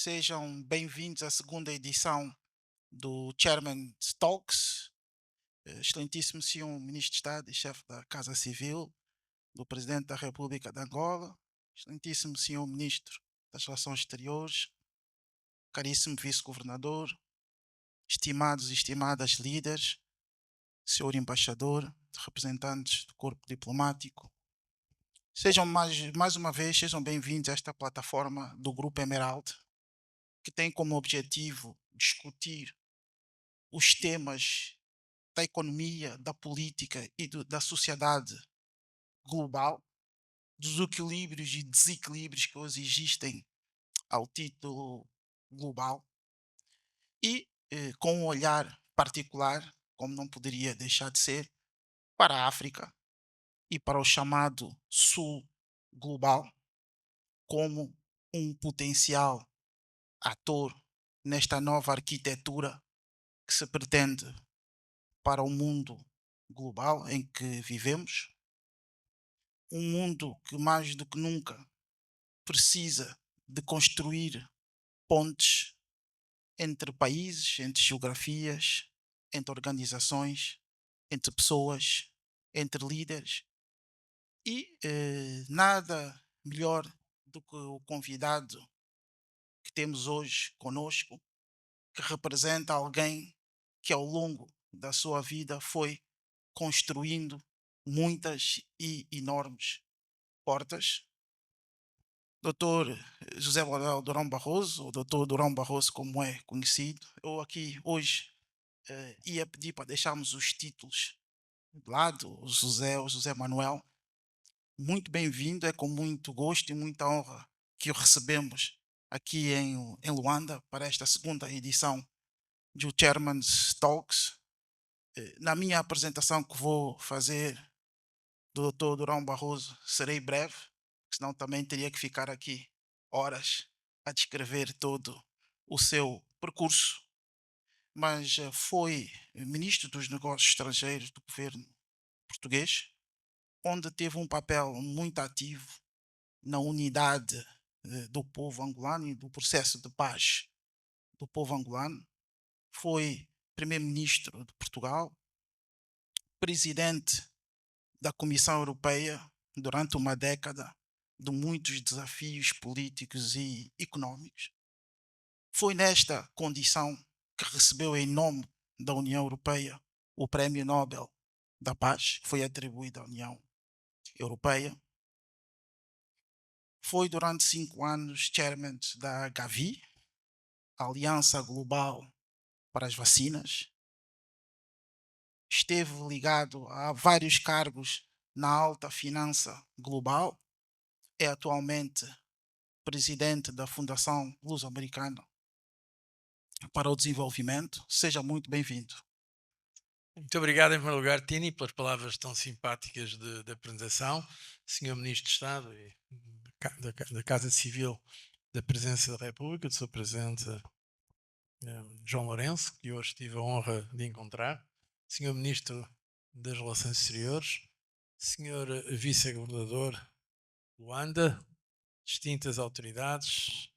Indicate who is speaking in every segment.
Speaker 1: Sejam bem-vindos à segunda edição do Chairman Talks. Excelentíssimo Senhor Ministro de Estado e Chefe da Casa Civil, do Presidente da República de Angola, Excelentíssimo Senhor Ministro das Relações Exteriores, caríssimo Vice-Governador, estimados e estimadas líderes, Senhor Embaixador, representantes do Corpo Diplomático, sejam mais uma vez, sejam bem-vindos a esta plataforma do Grupo Emerald, que tem como objetivo discutir os temas da economia, da política e da sociedade global, dos equilíbrios e desequilíbrios que hoje existem ao título global e com um olhar particular, como não poderia deixar de ser, para a África e para o chamado Sul global como um potencial ator nesta nova arquitetura que se pretende para o mundo global em que vivemos, um mundo que mais do que nunca precisa de construir pontes entre países, entre geografias, entre organizações, entre pessoas, entre líderes e nada melhor do que o convidado que temos hoje conosco, que representa alguém que ao longo da sua vida foi construindo muitas e enormes portas. Doutor José Manuel Durão Barroso, ou Doutor Durão Barroso, como é conhecido, eu aqui hoje ia pedir para deixarmos os títulos de lado, o José Manuel. Muito bem-vindo, é com muito gosto e muita honra que o recebemos aqui em Luanda para esta segunda edição do Chairman's Talks. Na minha apresentação que vou fazer do Dr. Durão Barroso, serei breve, senão também teria que ficar aqui horas a descrever todo o seu percurso, mas foi ministro dos Negócios Estrangeiros do governo português, onde teve um papel muito ativo na unidade do povo angolano e do processo de paz do povo angolano. Foi primeiro-ministro de Portugal, presidente da Comissão Europeia durante uma década de muitos desafios políticos e económicos. Foi nesta condição que recebeu em nome da União Europeia o Prémio Nobel da Paz, que foi atribuído à União Europeia. Foi durante 5 anos chairman da Gavi, a Aliança Global para as Vacinas. Esteve ligado a vários cargos na alta finança global. É atualmente presidente da Fundação Luso-Americana para o Desenvolvimento. Seja muito bem-vindo.
Speaker 2: Muito obrigado, em primeiro lugar, Tini, pelas palavras tão simpáticas de apresentação. Senhor Ministro de Estado e da Casa Civil da Presidência da República, do Sr. Presidente João Lourenço, que hoje tive a honra de encontrar. Senhor Ministro das Relações Exteriores, Senhor Vice-Governador Luanda, distintas autoridades,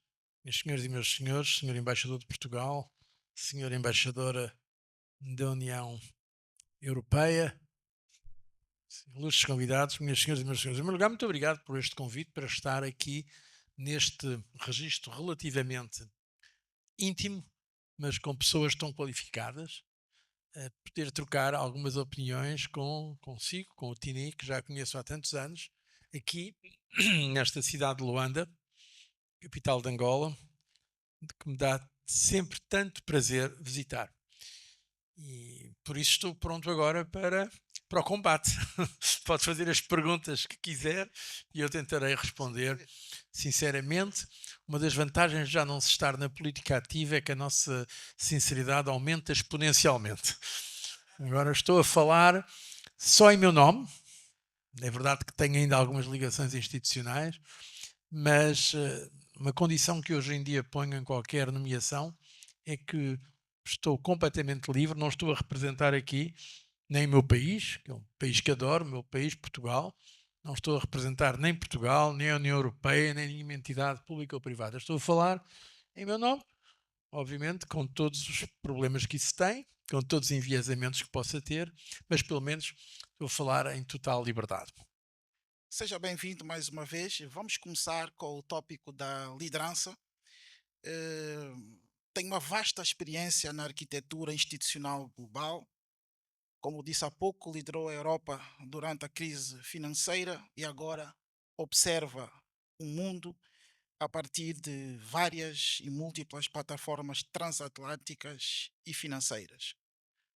Speaker 2: meus senhores e meus senhores, Senhor Embaixador de Portugal, Senhora Embaixadora da União Europeia, ilustres convidados, minhas senhoras e meus senhores. Em primeiro lugar, muito obrigado por este convite para estar aqui neste registro relativamente íntimo, mas com pessoas tão qualificadas, a poder trocar algumas opiniões consigo, com o Tini, que já conheço há tantos anos, aqui nesta cidade de Luanda, capital de Angola, que me dá sempre tanto prazer visitar. E por isso estou pronto agora para o combate. Pode fazer as perguntas que quiser e eu tentarei responder sinceramente. Uma das vantagens de já não se estar na política ativa é que a nossa sinceridade aumenta exponencialmente. Agora estou a falar só em meu nome. É verdade que tenho ainda algumas ligações institucionais, mas uma condição que hoje em dia ponho em qualquer nomeação é que estou completamente livre, não estou a representar aqui nem o meu país, que é um país que adoro, o meu país, Portugal. Não estou a representar nem Portugal, nem a União Europeia, nem nenhuma entidade pública ou privada. Estou a falar em meu nome, obviamente com todos os problemas que isso tem, com todos os enviesamentos que possa ter, mas pelo menos vou falar em total liberdade.
Speaker 1: Seja bem-vindo mais uma vez. Vamos começar com o tópico da liderança. Eh, Tem uma vasta experiência na arquitetura institucional global. Como disse há pouco, liderou a Europa durante a crise financeira e agora observa o mundo a partir de várias e múltiplas plataformas transatlânticas e financeiras.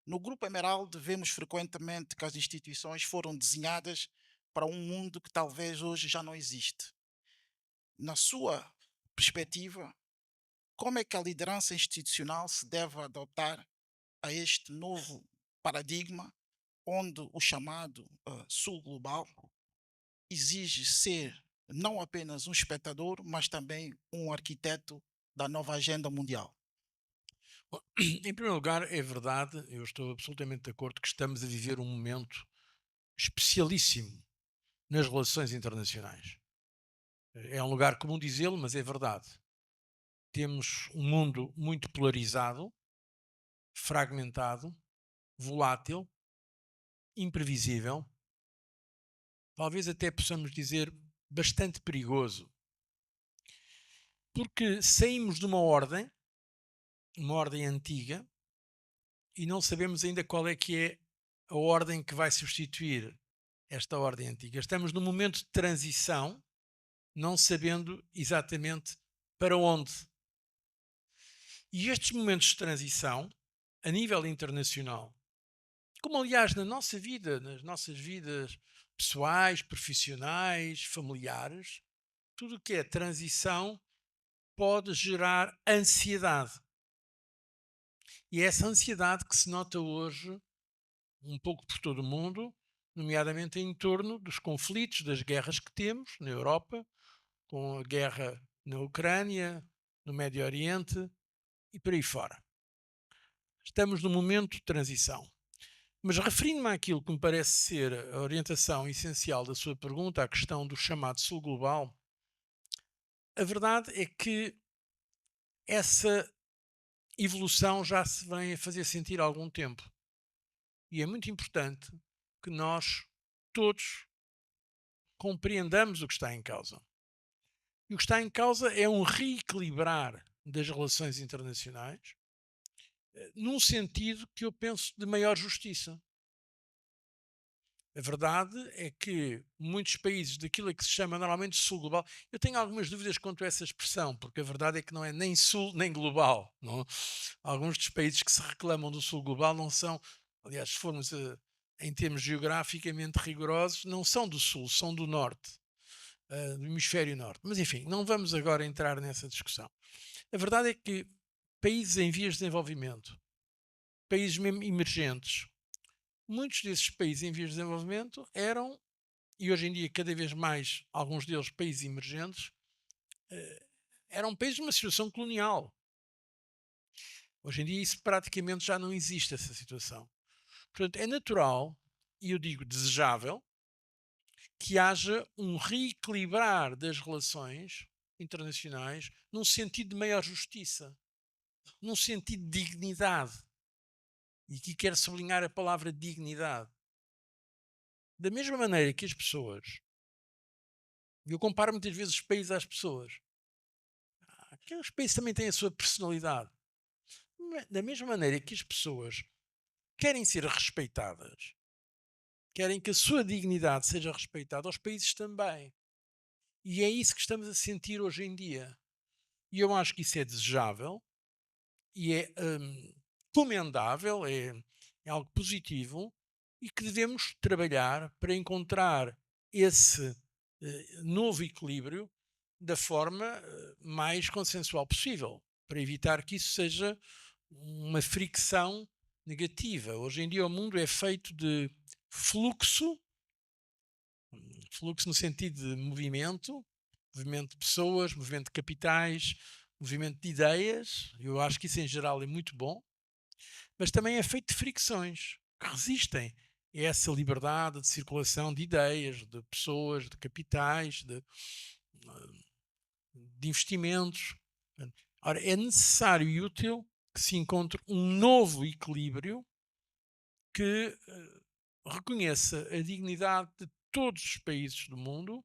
Speaker 1: No Grupo Emerald, vemos frequentemente que as instituições foram desenhadas para um mundo que talvez hoje já não existe. Na sua perspectiva, como é que a liderança institucional se deve adaptar a este novo paradigma, onde o chamado Sul Global exige ser não apenas um espectador, mas também um arquiteto da nova agenda mundial?
Speaker 2: Bom, em primeiro lugar, é verdade, eu estou absolutamente de acordo que estamos a viver um momento especialíssimo nas relações internacionais. É um lugar comum dizê-lo, mas é verdade. Temos um mundo muito polarizado, fragmentado, volátil, imprevisível, talvez até possamos dizer bastante perigoso, porque saímos de uma ordem antiga, e não sabemos ainda qual é que é a ordem que vai substituir esta ordem antiga. Estamos num momento de transição, não sabendo exatamente para onde. E estes momentos de transição, a nível internacional, como aliás na nossa vida, nas nossas vidas pessoais, profissionais, familiares, tudo o que é transição pode gerar ansiedade. E é essa ansiedade que se nota hoje um pouco por todo o mundo, nomeadamente em torno dos conflitos, das guerras que temos na Europa, com a guerra na Ucrânia, no Médio Oriente e por aí fora. Estamos num momento de transição. Mas referindo-me àquilo que me parece ser a orientação essencial da sua pergunta, a questão do chamado Sul Global, a verdade é que essa evolução já se vem a fazer sentir há algum tempo. E é muito importante que nós todos compreendamos o que está em causa. E o que está em causa é um reequilibrar das relações internacionais, num sentido que eu penso de maior justiça. A verdade é que muitos países daquilo a que se chama normalmente Sul Global, eu tenho algumas dúvidas quanto a essa expressão, porque a verdade é que não é nem Sul nem Global. Não? Alguns dos países que se reclamam do Sul Global não são, aliás, se formos em termos geograficamente rigorosos, não são do Sul, são do Norte, do Hemisfério Norte. Mas enfim, não vamos agora entrar nessa discussão. A verdade é que países em vias de desenvolvimento, países mesmo emergentes, muitos desses países em vias de desenvolvimento eram, e hoje em dia cada vez mais alguns deles países emergentes, eram países numa situação colonial. Hoje em dia isso praticamente já não existe, essa situação. Portanto, é natural, e eu digo desejável, que haja um reequilibrar das relações internacionais num sentido de maior justiça, num sentido de dignidade. E aqui quero sublinhar a palavra dignidade. Da mesma maneira que as pessoas, eu comparo muitas vezes os países às pessoas, que os países também têm a sua personalidade. Da mesma maneira que as pessoas querem ser respeitadas, querem que a sua dignidade seja respeitada, os países também. E é isso que estamos a sentir hoje em dia. E eu acho que isso é desejável e é comendável, é algo positivo e que devemos trabalhar para encontrar esse novo equilíbrio da forma mais consensual possível, para evitar que isso seja uma fricção negativa. Hoje em dia o mundo é feito de fluxo, fluxo no sentido de movimento, movimento de pessoas, movimento de capitais, movimento de ideias. Eu acho que isso em geral é muito bom, mas também é feito de fricções que resistem a essa liberdade de circulação de ideias, de pessoas, de capitais, de investimentos. Ora, é necessário e útil que se encontre um novo equilíbrio que reconheça a dignidade de todos os países do mundo,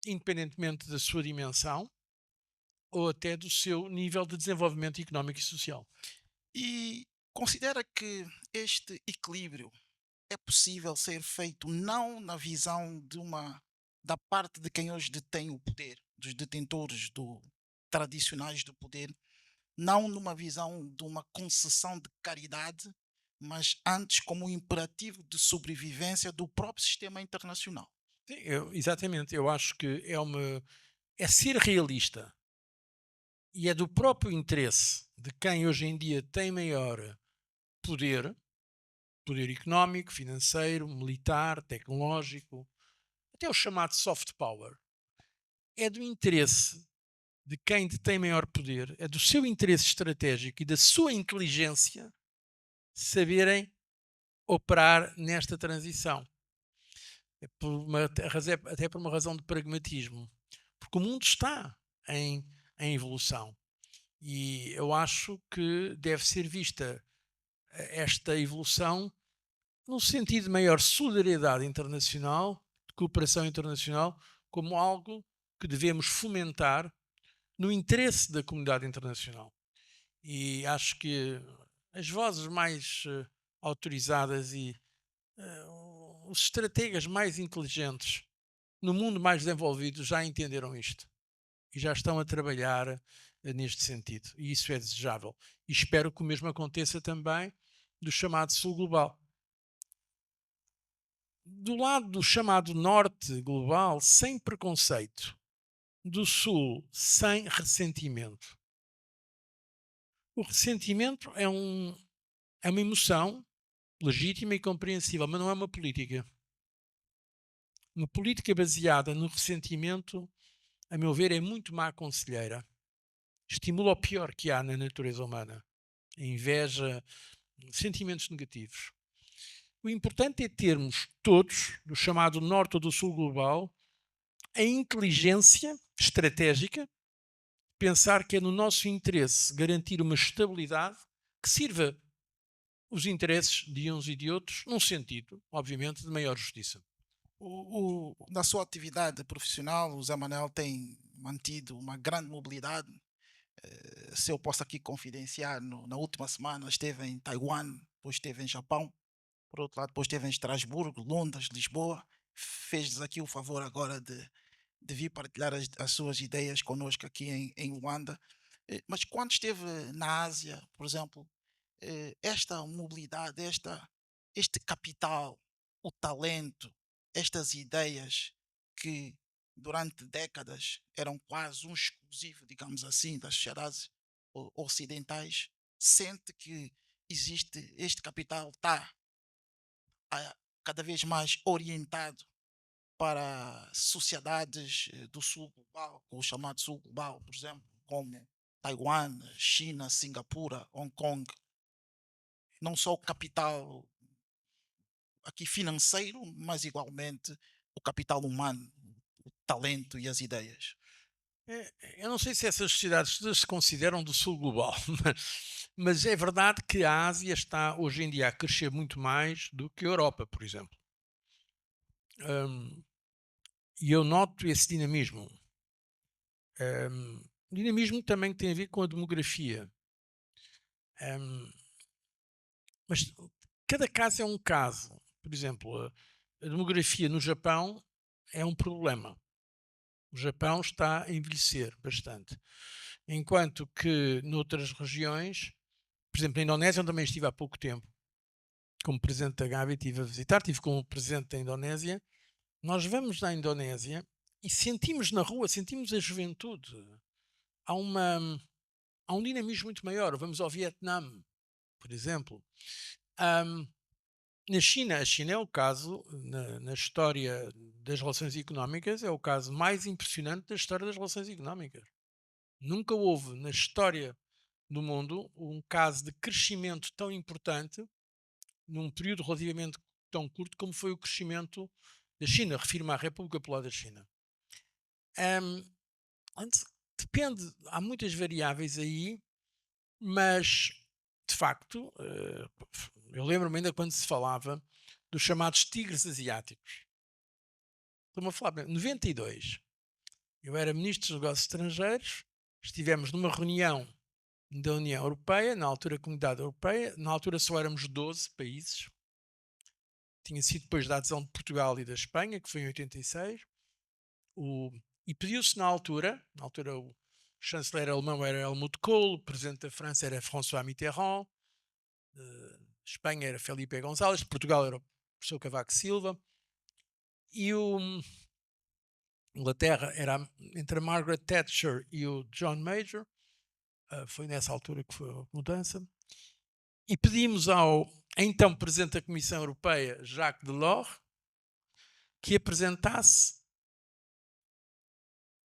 Speaker 2: independentemente da sua dimensão ou até do seu nível de desenvolvimento económico e social.
Speaker 1: E considera que este equilíbrio é possível ser feito não na visão de uma da parte de quem hoje detém o poder, dos detentores tradicionais do poder, não numa visão de uma concessão de caridade, mas antes como um imperativo de sobrevivência do próprio sistema internacional.
Speaker 2: Sim, exatamente, eu acho que é ser realista e é do próprio interesse de quem hoje em dia tem maior poder, poder económico, financeiro, militar, tecnológico, até o chamado soft power. É do interesse de quem detém maior poder, é do seu interesse estratégico e da sua inteligência saberem operar nesta transição. É por até por uma razão de pragmatismo. Porque o mundo está em evolução. E eu acho que deve ser vista esta evolução num sentido de maior solidariedade internacional, de cooperação internacional, como algo que devemos fomentar no interesse da comunidade internacional. E acho que as vozes mais autorizadas e os estrategas mais inteligentes no mundo mais desenvolvido já entenderam isto e já estão a trabalhar neste sentido. E isso é desejável. E espero que o mesmo aconteça também do chamado Sul Global. Do lado do chamado Norte Global, sem preconceito. Do Sul, sem ressentimento. O ressentimento é uma emoção legítima e compreensível, mas não é uma política. Uma política baseada no ressentimento, a meu ver, é muito má conselheira. Estimula o pior que há na natureza humana: a inveja, sentimentos negativos. O importante é termos todos, do chamado Norte ou do Sul Global, a inteligência estratégica, pensar que é no nosso interesse garantir uma estabilidade que sirva os interesses de uns e de outros, num sentido, obviamente, de maior justiça.
Speaker 1: Na sua atividade profissional, o Zé Manuel tem mantido uma grande mobilidade. Se eu posso aqui confidenciar, na última semana esteve em Taiwan, depois esteve em Japão, por outro lado, depois esteve em Estrasburgo, Londres, Lisboa. Fez-nos aqui o favor agora de vir partilhar as suas ideias connosco aqui em Luanda. Mas quando esteve na Ásia, por exemplo, esta mobilidade, este capital, o talento, estas ideias que durante décadas eram quase um exclusivo, digamos assim, das sociedades ocidentais, sente que existe este capital está cada vez mais orientado para sociedades do sul global, o chamado sul global, por exemplo, como Taiwan, China, Singapura, Hong Kong, não só o capital aqui financeiro, mas igualmente o capital humano, o talento e as ideias.
Speaker 2: Eu não sei se essas sociedades todas se consideram do sul global, mas é verdade que a Ásia está hoje em dia a crescer muito mais do que a Europa, por exemplo. Hum, e eu noto esse dinamismo. Dinamismo também tem a ver com a demografia. Hum, mas cada caso é um caso. Por exemplo, a demografia no Japão é um problema. O Japão está a envelhecer bastante. Enquanto que noutras regiões, por exemplo, na Indonésia, onde também estive há pouco tempo, como presidente da Gavi, estive a visitar, estive como presidente da Indonésia. Nós vamos na Indonésia e sentimos na rua, sentimos a juventude. Há, uma, há um dinamismo muito maior. Vamos ao Vietnã, por exemplo. Ahm, Na China, a China é o caso, na história das relações económicas, é o caso mais impressionante da história das relações económicas. Nunca houve na história do mundo um caso de crescimento tão importante num período relativamente tão curto como foi o crescimento da China. Refiro-me à República Popular da China. Ahm, antes, depende, há muitas variáveis aí, mas de facto, eu lembro-me ainda quando se falava dos chamados tigres asiáticos. Estou-me a falar, em 92, eu era ministro dos Negócios Estrangeiros, estivemos numa reunião da União Europeia, na altura Comunidade Europeia, na altura só éramos 12 países, tinha sido depois da adesão de Portugal e da Espanha, que foi em 86, e pediu-se na altura o chanceler alemão era Helmut Kohl, o presidente da França era François Mitterrand, Espanha era Felipe González, Portugal era o professor Cavaco Silva, e Inglaterra era entre a Margaret Thatcher e o John Major, foi nessa altura que foi a mudança, e pedimos ao então Presidente da Comissão Europeia, Jacques Delors, que apresentasse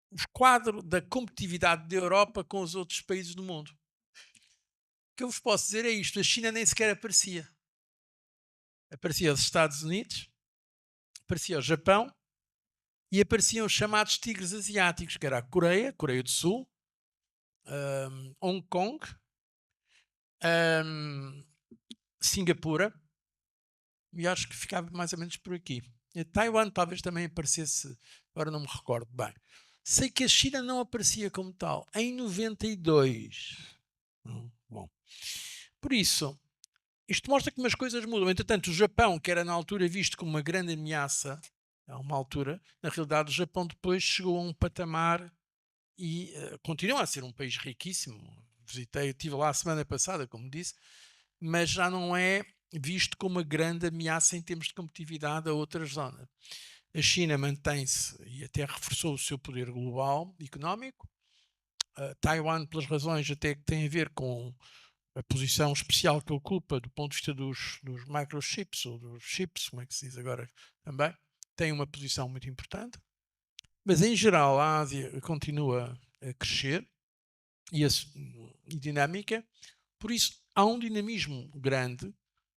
Speaker 2: o quadro da competitividade da Europa com os outros países do mundo. O que eu vos posso dizer é isto, a China nem sequer aparecia. Aparecia os Estados Unidos, aparecia o Japão e apareciam os chamados tigres asiáticos, que era a Coreia do Sul, Hong Kong, Singapura, e acho que ficava mais ou menos por aqui. E Taiwan talvez também aparecesse, agora não me recordo bem. Sei que a China não aparecia como tal, em 92. Bom, por isso, isto mostra que umas coisas mudam. Entretanto, o Japão, que era na altura visto como uma grande ameaça, a uma altura, na realidade o Japão depois chegou a um patamar e continua a ser um país riquíssimo. Estive lá a semana passada, como disse, mas já não é visto como uma grande ameaça em termos de competitividade a outras zonas. A China mantém-se e até reforçou o seu poder global económico. Taiwan, pelas razões até que têm a ver com a posição especial que ocupa do ponto de vista dos microchips, ou dos chips, como é que se diz agora também, tem uma posição muito importante. Mas, em geral, a Ásia continua a crescer e dinâmica. Por isso, há um dinamismo grande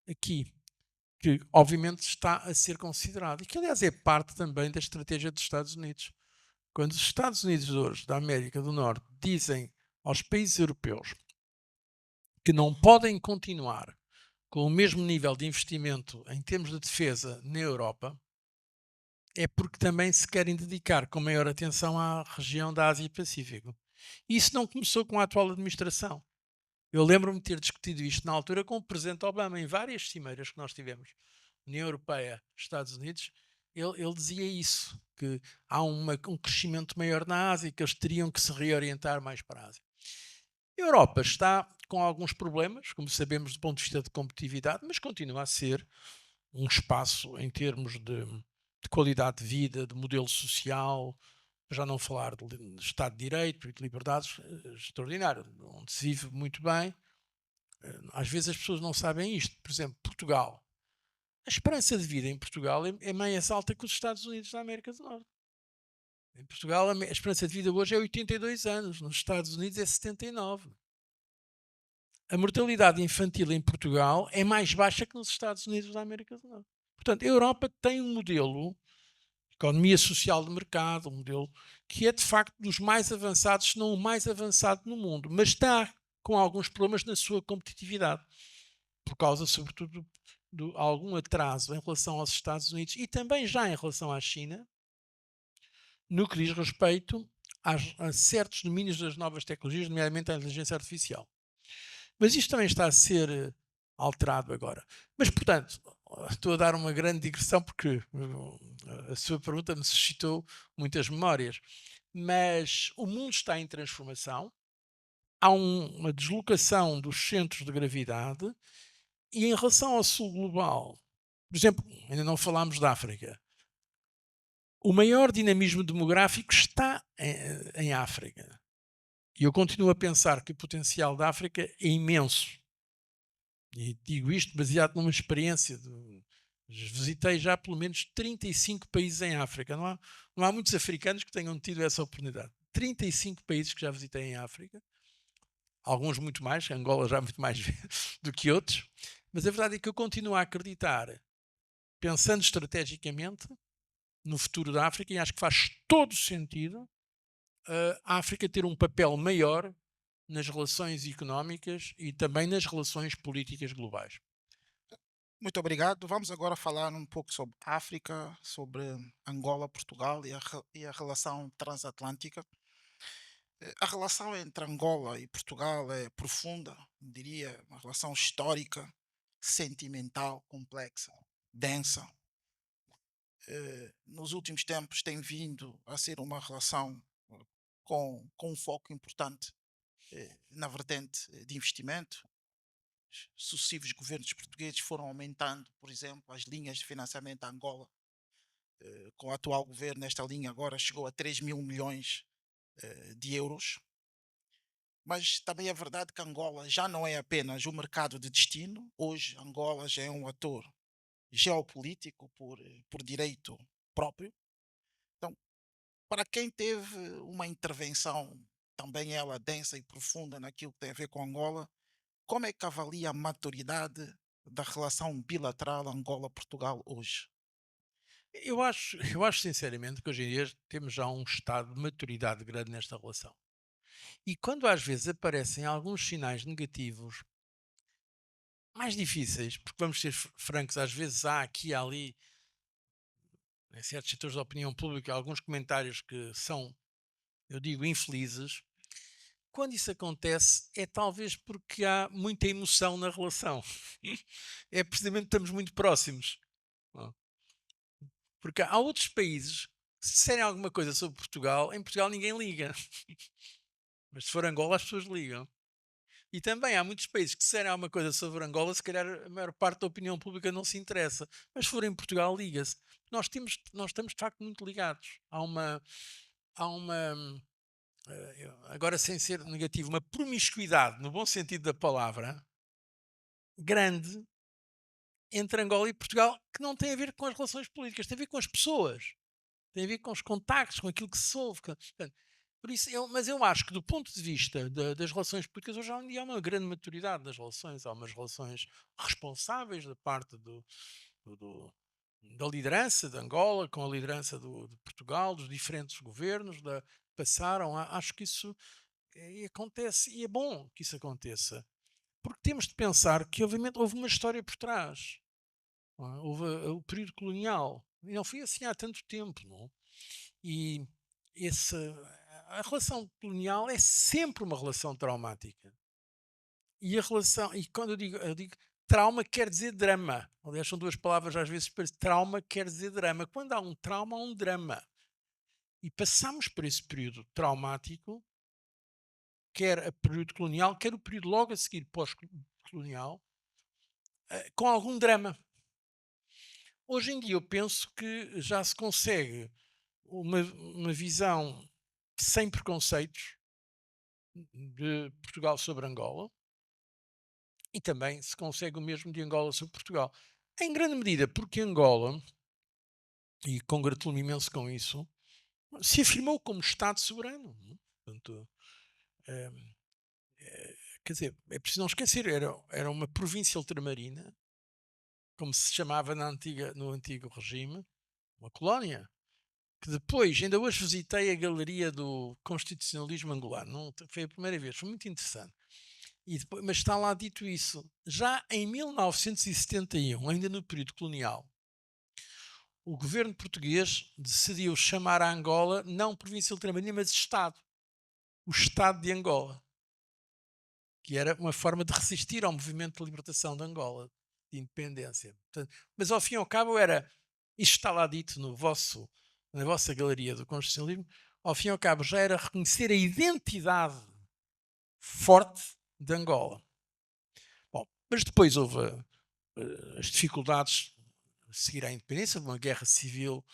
Speaker 2: aqui, que obviamente está a ser considerado. E que, aliás, é parte também da estratégia dos Estados Unidos. Quando os Estados Unidos hoje, da América do Norte, dizem aos países europeus que não podem continuar com o mesmo nível de investimento em termos de defesa na Europa, é porque também se querem dedicar com maior atenção à região da Ásia e Pacífico. E isso não começou com a atual administração. Eu lembro-me de ter discutido isto na altura com o Presidente Obama, em várias cimeiras que nós tivemos, União Europeia, Estados Unidos, ele dizia isso, que há um crescimento maior na Ásia, que eles teriam que se reorientar mais para a Ásia. A Europa está com alguns problemas, como sabemos, do ponto de vista de competitividade, mas continua a ser um espaço em termos de qualidade de vida, de modelo social, já não falar de Estado de Direito e de liberdades, extraordinário, onde se vive muito bem. Às vezes as pessoas não sabem isto. Por exemplo, Portugal. A esperança de vida em Portugal é mais alta que os Estados Unidos da América do Norte. Em Portugal, a esperança de vida hoje é 82 anos, nos Estados Unidos é 79. A mortalidade infantil em Portugal é mais baixa que nos Estados Unidos da América do Norte. Portanto, a Europa tem um modelo, economia social de mercado, um modelo que é de facto dos mais avançados, se não o mais avançado no mundo, mas está com alguns problemas na sua competitividade, por causa, sobretudo, de algum atraso em relação aos Estados Unidos e também já em relação à China, no que diz respeito a certos domínios das novas tecnologias, nomeadamente a inteligência artificial. Mas isto também está a ser alterado agora. Mas, portanto, estou a dar uma grande digressão porque a sua pergunta me suscitou muitas memórias. Mas o mundo está em transformação, há uma deslocação dos centros de gravidade e em relação ao sul global, por exemplo, ainda não falámos da África, o maior dinamismo demográfico está em África. E eu continuo a pensar que o potencial da África é imenso. E digo isto baseado numa experiência. Visitei já pelo menos 35 países em África. Não há muitos africanos que tenham tido essa oportunidade. 35 países que já visitei em África. Alguns muito mais, Angola já muito mais do que outros. Mas a verdade é que eu continuo a acreditar, pensando estrategicamente, no futuro da África, e acho que faz todo sentido a África ter um papel maior nas relações económicas e também nas relações políticas globais.
Speaker 1: Muito obrigado. Vamos agora falar um pouco sobre África, sobre Angola, Portugal e a relação transatlântica. A relação entre Angola e Portugal é profunda, diria, uma relação histórica, sentimental, complexa, densa. Nos últimos tempos tem vindo a ser uma relação com um foco importante na vertente de investimento. Sucessivos governos portugueses foram aumentando, por exemplo, as linhas de financiamento a Angola. Com o atual governo, esta linha agora chegou a 3 mil milhões de euros. Mas também é verdade que Angola já não é apenas o mercado de destino. Hoje, Angola já é um ator geopolítico por direito próprio. Então, para quem teve uma intervenção, também ela densa e profunda naquilo que tem a ver com Angola, como é que avalia a maturidade da relação bilateral Angola-Portugal hoje?
Speaker 2: Eu acho sinceramente que hoje em dia temos já um estado de maturidade grande nesta relação. E quando às vezes aparecem alguns sinais negativos, mais difíceis, porque vamos ser francos, às vezes há aqui e ali, em certos setores da opinião pública, alguns comentários que são, eu digo, infelizes. Quando isso acontece, é talvez porque há muita emoção na relação. É precisamente que estamos muito próximos. Não? Porque há outros países, se disserem alguma coisa sobre Portugal, em Portugal ninguém liga. Mas se for Angola, as pessoas ligam. E também há muitos países que se disserem alguma coisa sobre Angola, se calhar a maior parte da opinião pública não se interessa. Mas se for em Portugal, liga-se. Nós estamos de facto muito ligados. Há uma agora sem ser negativo, uma promiscuidade, no bom sentido da palavra, grande entre Angola e Portugal, que não tem a ver com as relações políticas, tem a ver com as pessoas, tem a ver com os contactos, com aquilo que se ouve. Portanto, por isso, mas eu acho que do ponto de vista das relações políticas, hoje em dia há uma grande maturidade das relações, há umas relações responsáveis da parte do- do- da liderança de Angola, com a liderança de Portugal, dos diferentes governos, passaram, acho que isso acontece e é bom que isso aconteça. Porque temos de pensar que, obviamente, houve uma história por trás. Não é? Houve o período colonial. E não foi assim há tanto tempo. Não? E esse, a relação colonial é sempre uma relação traumática. E a relação, e quando eu digo trauma, quer dizer drama. Aliás, são duas palavras às vezes para trauma, quer dizer drama. Quando há um trauma, há um drama. E passamos por esse período traumático, quer o período colonial, quer o período logo a seguir pós-colonial, com algum drama. Hoje em dia eu penso que já se consegue uma visão sem preconceitos de Portugal sobre Angola e também se consegue o mesmo de Angola sobre Portugal. Em grande medida porque Angola, e congratulo-me imenso com isso, se afirmou como Estado soberano. Não é? Portanto, eh, quer dizer, é preciso não esquecer, era uma província ultramarina, como se chamava no antigo regime, uma colónia, que depois, ainda hoje visitei a galeria do constitucionalismo angolano, não, foi a primeira vez, foi muito interessante. Mas está lá dito isso. Já em 1971, ainda no período colonial, o governo português decidiu chamar a Angola não província ultramarina, mas Estado. O Estado de Angola. Que era uma forma de resistir ao movimento de libertação de Angola, de independência. Portanto, mas ao fim e ao cabo isto está lá dito na vossa galeria do constitucionalismo, ao fim e ao cabo já era reconhecer a identidade forte de Angola. Bom, mas depois houve as dificuldades a seguir à independência, de uma guerra civil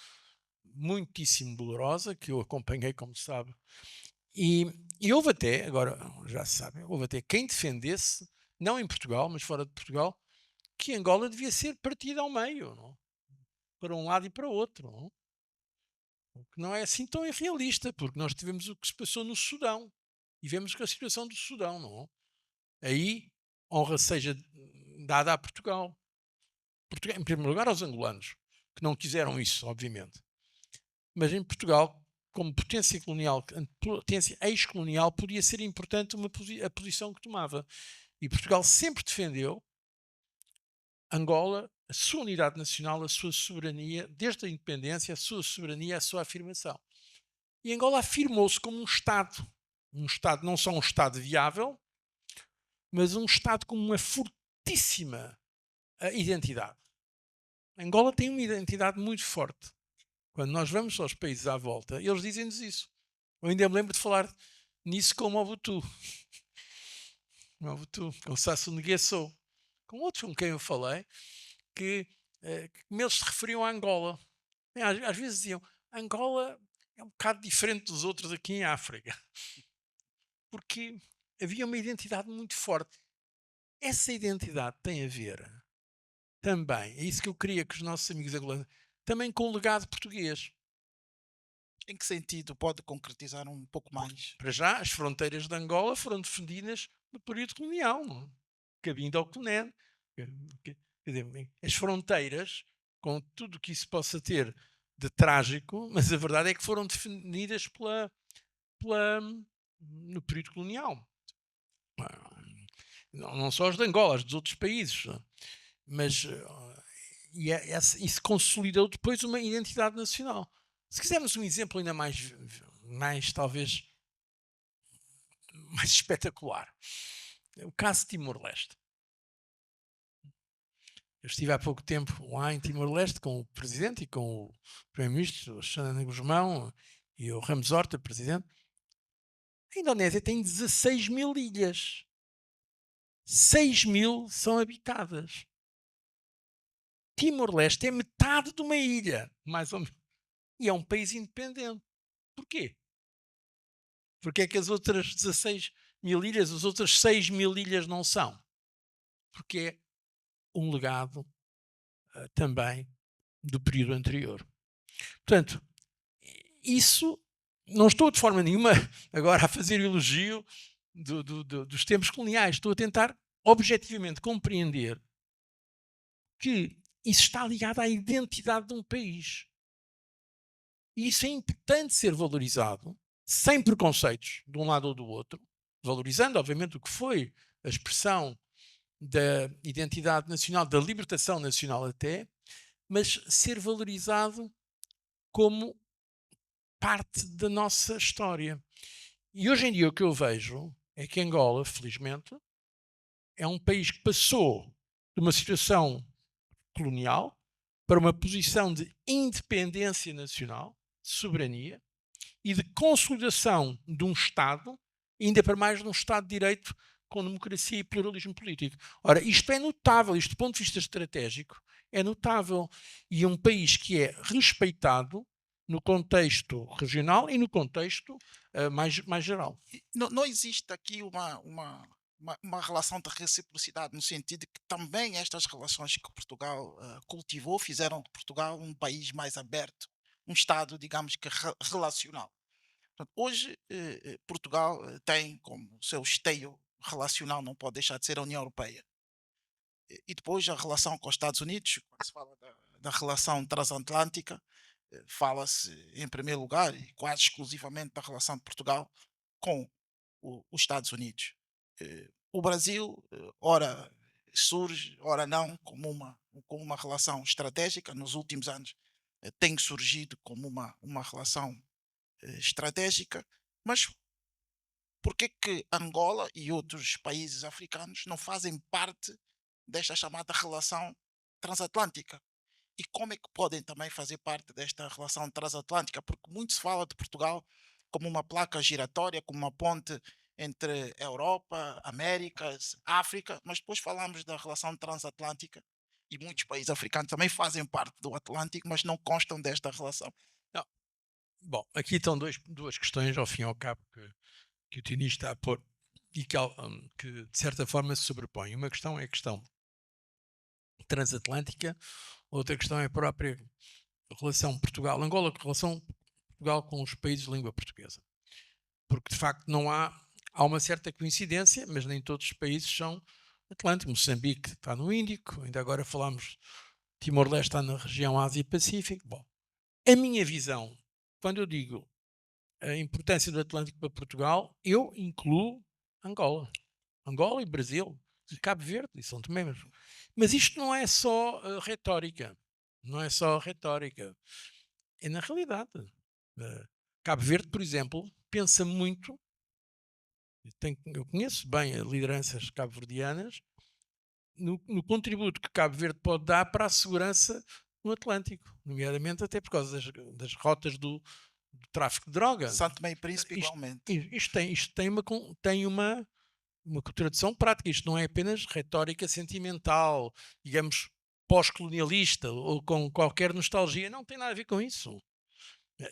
Speaker 2: muitíssimo dolorosa, que eu acompanhei, como sabe, e houve até, agora já se sabe, houve até quem defendesse, não em Portugal, mas fora de Portugal, que Angola devia ser partida ao meio, não? Para um lado e para o outro. Não? O que não é assim tão irrealista, porque nós tivemos o que se passou no Sudão e vemos que a situação do Sudão, não? Aí, honra seja dada a Portugal. Em primeiro lugar, aos angolanos, que não quiseram isso, obviamente. Mas em Portugal, como potência colonial, potência ex-colonial, podia ser importante a posição que tomava. E Portugal sempre defendeu Angola, a sua unidade nacional, a sua soberania, desde a independência, a sua soberania, a sua afirmação. E Angola afirmou-se como um Estado, não só um Estado viável, mas um Estado com uma fortíssima identidade. Angola tem uma identidade muito forte. Quando nós vamos aos países à volta, eles dizem-nos isso. Eu ainda me lembro de falar nisso com o Mobutu, com o Sassou Nguesso, com outros com quem eu falei, que eles se referiam a Angola. Às vezes diziam, Angola é um bocado diferente dos outros aqui em África. Porque havia uma identidade muito forte. Essa identidade tem a ver também, é isso que eu queria que os nossos amigos angolanos, também com o legado português.
Speaker 1: Em que sentido pode concretizar um pouco mais?
Speaker 2: Para já, as fronteiras de Angola foram defendidas no período colonial, cabindo ao CONED. Quer dizer, as fronteiras, com tudo o que isso possa ter de trágico, mas a verdade é que foram definidas no período colonial. Não só as de Angola, as dos outros países. Mas isso consolidou depois uma identidade nacional. Se quisermos um exemplo ainda mais talvez mais espetacular, o caso de Timor-Leste. Eu estive há pouco tempo lá em Timor-Leste com o presidente e com o primeiro-ministro, o Xanana Gusmão e o Ramos Horta, presidente. A Indonésia tem 16 mil ilhas. 6 mil são habitadas. Timor-Leste é metade de uma ilha, mais ou menos. E é um país independente. Porquê? Porque é que as outras 16 mil ilhas, as outras 6 mil ilhas não são? Porque é um legado também do período anterior. Portanto, isso não estou de forma nenhuma agora a fazer elogio dos tempos coloniais. Estou a tentar objetivamente compreender que isso está ligado à identidade de um país. E isso é importante ser valorizado, sem preconceitos, de um lado ou do outro, valorizando, obviamente, o que foi a expressão da identidade nacional, da libertação nacional até, mas ser valorizado como parte da nossa história. E hoje em dia o que eu vejo é que Angola, felizmente, é um país que passou de uma situação colonial para uma posição de independência nacional, de soberania e de consolidação de um Estado, ainda para mais de um Estado de Direito com democracia e pluralismo político. Ora, isto é notável, isto do ponto de vista estratégico é notável. E é um país que é respeitado no contexto regional e no contexto mais geral.
Speaker 1: Não existe aqui uma relação de reciprocidade, no sentido de que também estas relações que Portugal cultivou fizeram de Portugal um país mais aberto, um Estado, digamos que relacional. Portanto, hoje, Portugal tem como seu esteio relacional, não pode deixar de ser a União Europeia. E depois a relação com os Estados Unidos, quando se fala da relação transatlântica, fala-se em primeiro lugar e quase exclusivamente da relação de Portugal com os Estados Unidos. O Brasil, ora surge, ora não, como uma relação estratégica. Nos últimos anos tem surgido como uma relação estratégica, mas por que Angola e outros países africanos não fazem parte desta chamada relação transatlântica? E como é que podem também fazer parte desta relação transatlântica? Porque muito se fala de Portugal como uma placa giratória, como uma ponte entre Europa, Américas, África, mas depois falamos da relação transatlântica e muitos países africanos também fazem parte do Atlântico, mas não constam desta relação.
Speaker 2: Não. Bom, aqui estão duas questões, ao fim e ao cabo, que o Tini está a pôr e que de certa forma se sobrepõem. Uma questão é a questão transatlântica, outra questão é a própria relação Portugal-Angola, relação Portugal com os países de língua portuguesa. Porque de facto há uma certa coincidência, mas nem todos os países são Atlântico. Moçambique está no Índico, ainda agora falámos, Timor-Leste está na região Ásia-Pacífico. Bom, a minha visão, quando eu digo a importância do Atlântico para Portugal, eu incluo Angola. Angola e Brasil, e Cabo Verde e São Tomé mesmo. Mas isto não é só retórica. Não é só retórica. É na realidade. Cabo Verde, por exemplo, pensa muito. Eu conheço bem as lideranças cabo-verdianas no contributo que Cabo Verde pode dar para a segurança no Atlântico, nomeadamente até por causa das rotas do tráfico de droga.
Speaker 1: Santo Tomé e Príncipe igualmente.
Speaker 2: Isto tem uma contradição prática. Isto não é apenas retórica sentimental, digamos, pós-colonialista ou com qualquer nostalgia. Não tem nada a ver com isso.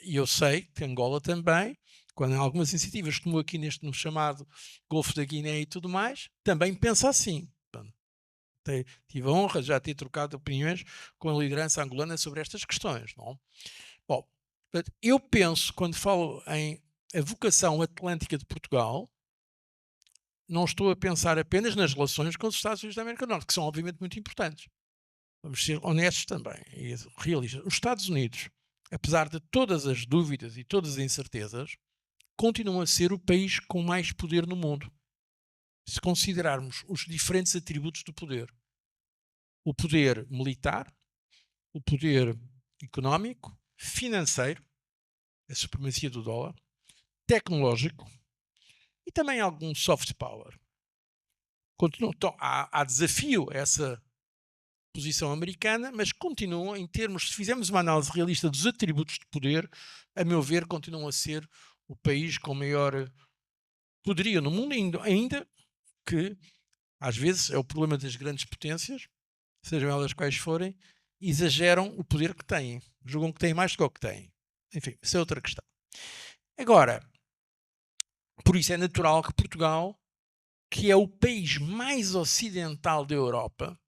Speaker 2: E eu sei que Angola também, quando algumas iniciativas tomou aqui no chamado Golfo da Guiné e tudo mais, também pensa assim. Tive a honra de já ter trocado opiniões com a liderança angolana sobre estas questões. Não? Bom, eu penso, quando falo em a vocação atlântica de Portugal, não estou a pensar apenas nas relações com os Estados Unidos da América do Norte, que são obviamente muito importantes. Vamos ser honestos também e realistas. Os Estados Unidos, apesar de todas as dúvidas e todas as incertezas, continuam a ser o país com mais poder no mundo. Se considerarmos os diferentes atributos do poder. O poder militar, o poder económico, financeiro, a supremacia do dólar, tecnológico e também algum soft power. Então, há desafio a essa posição americana, mas continuam, em termos, se fizermos uma análise realista dos atributos de poder, a meu ver, continuam a ser o país com maior poderio no mundo, ainda que, às vezes, é o problema das grandes potências, sejam elas quais forem, exageram o poder que têm. Julgam que têm mais do que o que têm. Enfim, isso é outra questão. Agora, por isso é natural que Portugal, que é o país mais ocidental da Europa,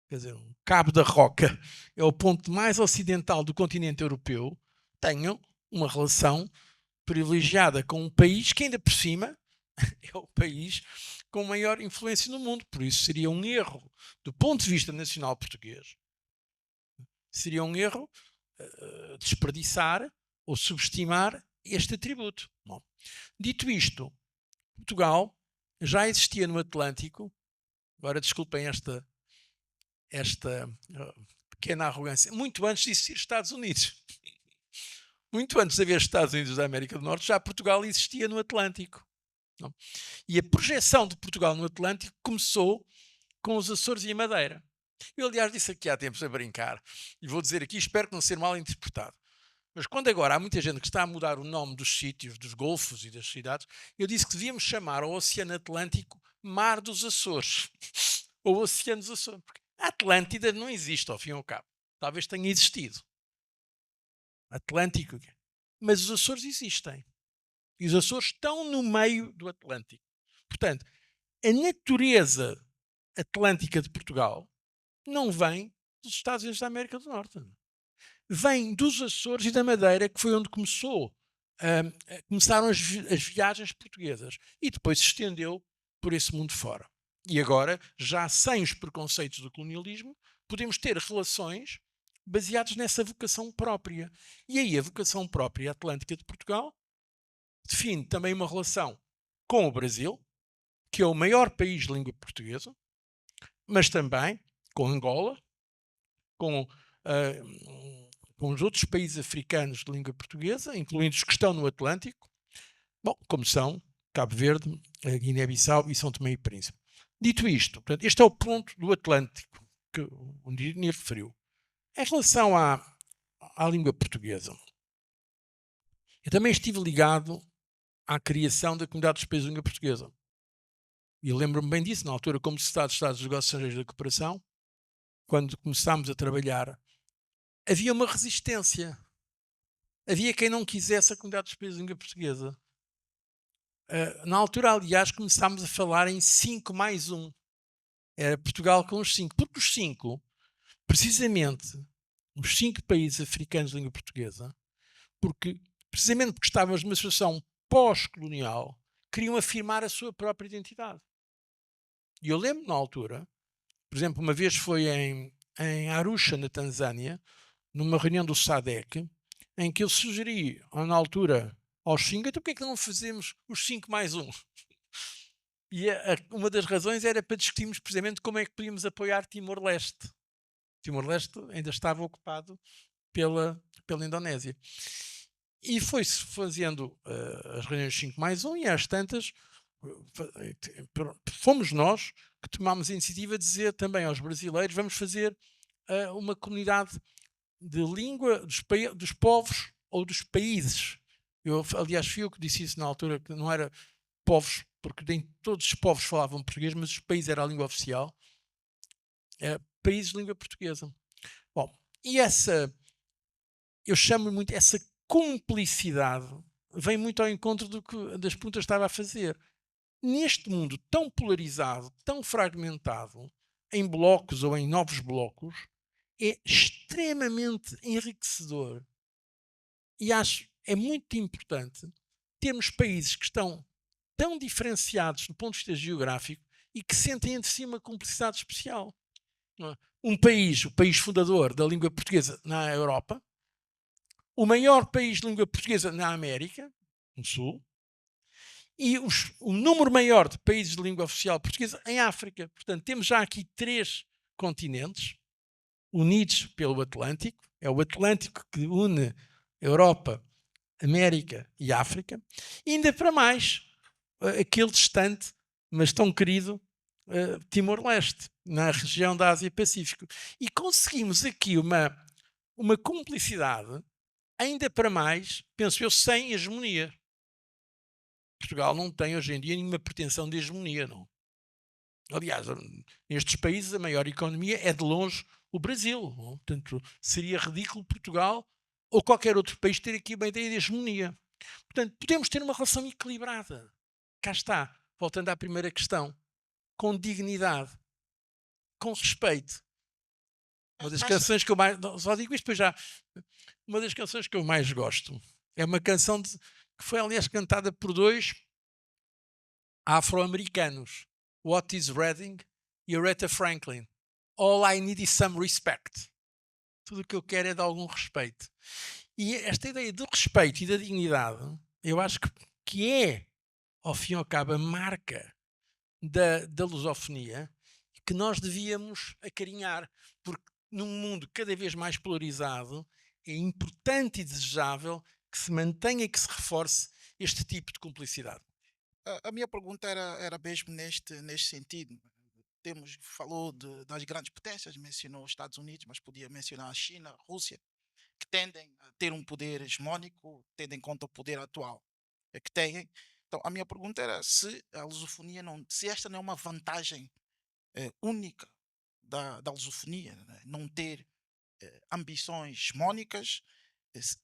Speaker 2: quer dizer, o Cabo da Roca é o ponto mais ocidental do continente europeu, tenham uma relação privilegiada com um país que ainda por cima é o país com maior influência no mundo. Por isso seria um erro do ponto de vista nacional português. Seria um erro desperdiçar ou subestimar este atributo. Bom, dito isto, Portugal já existia no Atlântico, agora desculpem esta pequena arrogância, muito antes de existir Estados Unidos. Muito antes de haver Estados Unidos da América do Norte, já Portugal existia no Atlântico. Não? E a projeção de Portugal no Atlântico começou com os Açores e a Madeira. Eu, aliás, disse aqui há tempos a brincar, e vou dizer aqui, espero que não ser mal interpretado, mas quando agora há muita gente que está a mudar o nome dos sítios, dos golfos e das cidades, eu disse que devíamos chamar ao Oceano Atlântico Mar dos Açores, ou Oceano dos Açores, porque a Atlântida não existe, ao fim e ao cabo. Talvez tenha existido. Atlântico. Mas os Açores existem. E os Açores estão no meio do Atlântico. Portanto, a natureza atlântica de Portugal não vem dos Estados Unidos da América do Norte. Vem dos Açores e da Madeira, que foi onde começaram as viagens portuguesas. E depois se estendeu por esse mundo fora. E agora, já sem os preconceitos do colonialismo, podemos ter relações baseadas nessa vocação própria. E aí a vocação própria atlântica de Portugal define também uma relação com o Brasil, que é o maior país de língua portuguesa, mas também com Angola, com os outros países africanos de língua portuguesa, incluindo os que estão no Atlântico, bom, como são Cabo Verde, Guiné-Bissau e São Tomé e Príncipe. Dito isto, portanto, este é o ponto do Atlântico que o Nini referiu. Em relação à língua portuguesa, eu também estive ligado à criação da Comunidade dos Países de Língua Portuguesa. E lembro-me bem disso, na altura, como Secretário de Estado dos Negócios Estrangeiros da Cooperação, quando começámos a trabalhar, havia uma resistência. Havia quem não quisesse a Comunidade dos Países de Língua Portuguesa. Na altura, aliás, começámos a falar em 5 mais 1. Era Portugal com os 5. Porque os 5, precisamente, os 5 países africanos de língua portuguesa, precisamente porque estávamos numa situação pós-colonial, queriam afirmar a sua própria identidade. E eu lembro na altura, por exemplo, uma vez foi em Arusha, na Tanzânia, numa reunião do SADC, em que eu sugeri, na altura, aos 5, então porque é que não fazemos os 5 mais um? E uma das razões era para discutirmos precisamente como é que podíamos apoiar Timor-Leste. Timor-Leste ainda estava ocupado pela Indonésia. E foi-se fazendo as reuniões 5 mais um, e às tantas fomos nós que tomámos a iniciativa de dizer também aos brasileiros: vamos fazer uma comunidade de língua dos povos ou dos países. Aliás, fui eu que disse isso na altura, que não era povos, porque nem todos os povos falavam português, mas os países era a língua oficial. Países de língua portuguesa. Bom, e eu chamo muito essa cumplicidade, vem muito ao encontro das perguntas que estava a fazer. Neste mundo tão polarizado, tão fragmentado, em blocos ou em novos blocos, é extremamente enriquecedor. E acho é muito importante termos países que estão tão diferenciados do ponto de vista geográfico e que sentem entre si uma cumplicidade especial. Não é? O país fundador da língua portuguesa na Europa, o maior país de língua portuguesa na América, no Sul, e o número maior de países de língua oficial portuguesa em África. Portanto, temos já aqui 3 continentes unidos pelo Atlântico. É o Atlântico que une Europa, América e África. E ainda para mais, aquele distante, mas tão querido, Timor-Leste, na região da Ásia-Pacífico. E conseguimos aqui uma cumplicidade, ainda para mais, penso eu, sem hegemonia. Portugal não tem hoje em dia nenhuma pretensão de hegemonia, não. Aliás, nestes países a maior economia é de longe o Brasil. Não? Portanto, seria ridículo Portugal ou qualquer outro país ter aqui uma ideia de hegemonia. Portanto, podemos ter uma relação equilibrada. Cá está, voltando à primeira questão, com dignidade, com respeito. Uma das canções que eu mais... Só digo isto, pois já... Uma das canções que eu mais gosto é uma canção que foi, aliás, cantada por 2 afro-americanos, Otis Redding e Aretha Franklin. All I need is some respect. Tudo o que eu quero é de algum respeito. E esta ideia do respeito e da dignidade, eu acho que é, ao fim e ao cabo, a marca da lusofonia que nós devíamos acarinhar, porque num mundo cada vez mais polarizado é importante e desejável que se mantenha e que se reforce este tipo de cumplicidade.
Speaker 1: A minha pergunta era mesmo neste sentido. Falou das grandes potências, mencionou os Estados Unidos, mas podia mencionar a China, a Rússia, que tendem a ter um poder hegemónico, tendo em conta o poder atual que têm. Então, a minha pergunta era se a lusofonia não, se esta não é uma vantagem única da lusofonia, né? Não ter ambições hegemónicas,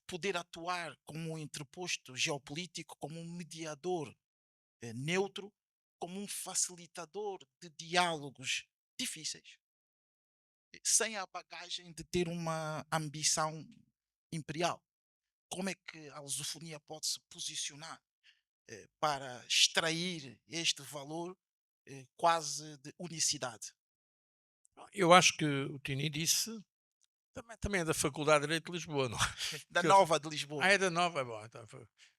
Speaker 1: poder atuar como um interposto geopolítico, como um mediador neutro, como um facilitador de diálogos difíceis, sem a bagagem de ter uma ambição imperial. Como é que a lusofonia pode se posicionar para extrair este valor quase de unicidade?
Speaker 2: Eu acho que o Tini disse, também é da Faculdade de Direito de Lisboa, não?
Speaker 1: Da
Speaker 2: Que eu-
Speaker 1: Nova de Lisboa.
Speaker 2: é da Nova, bom, então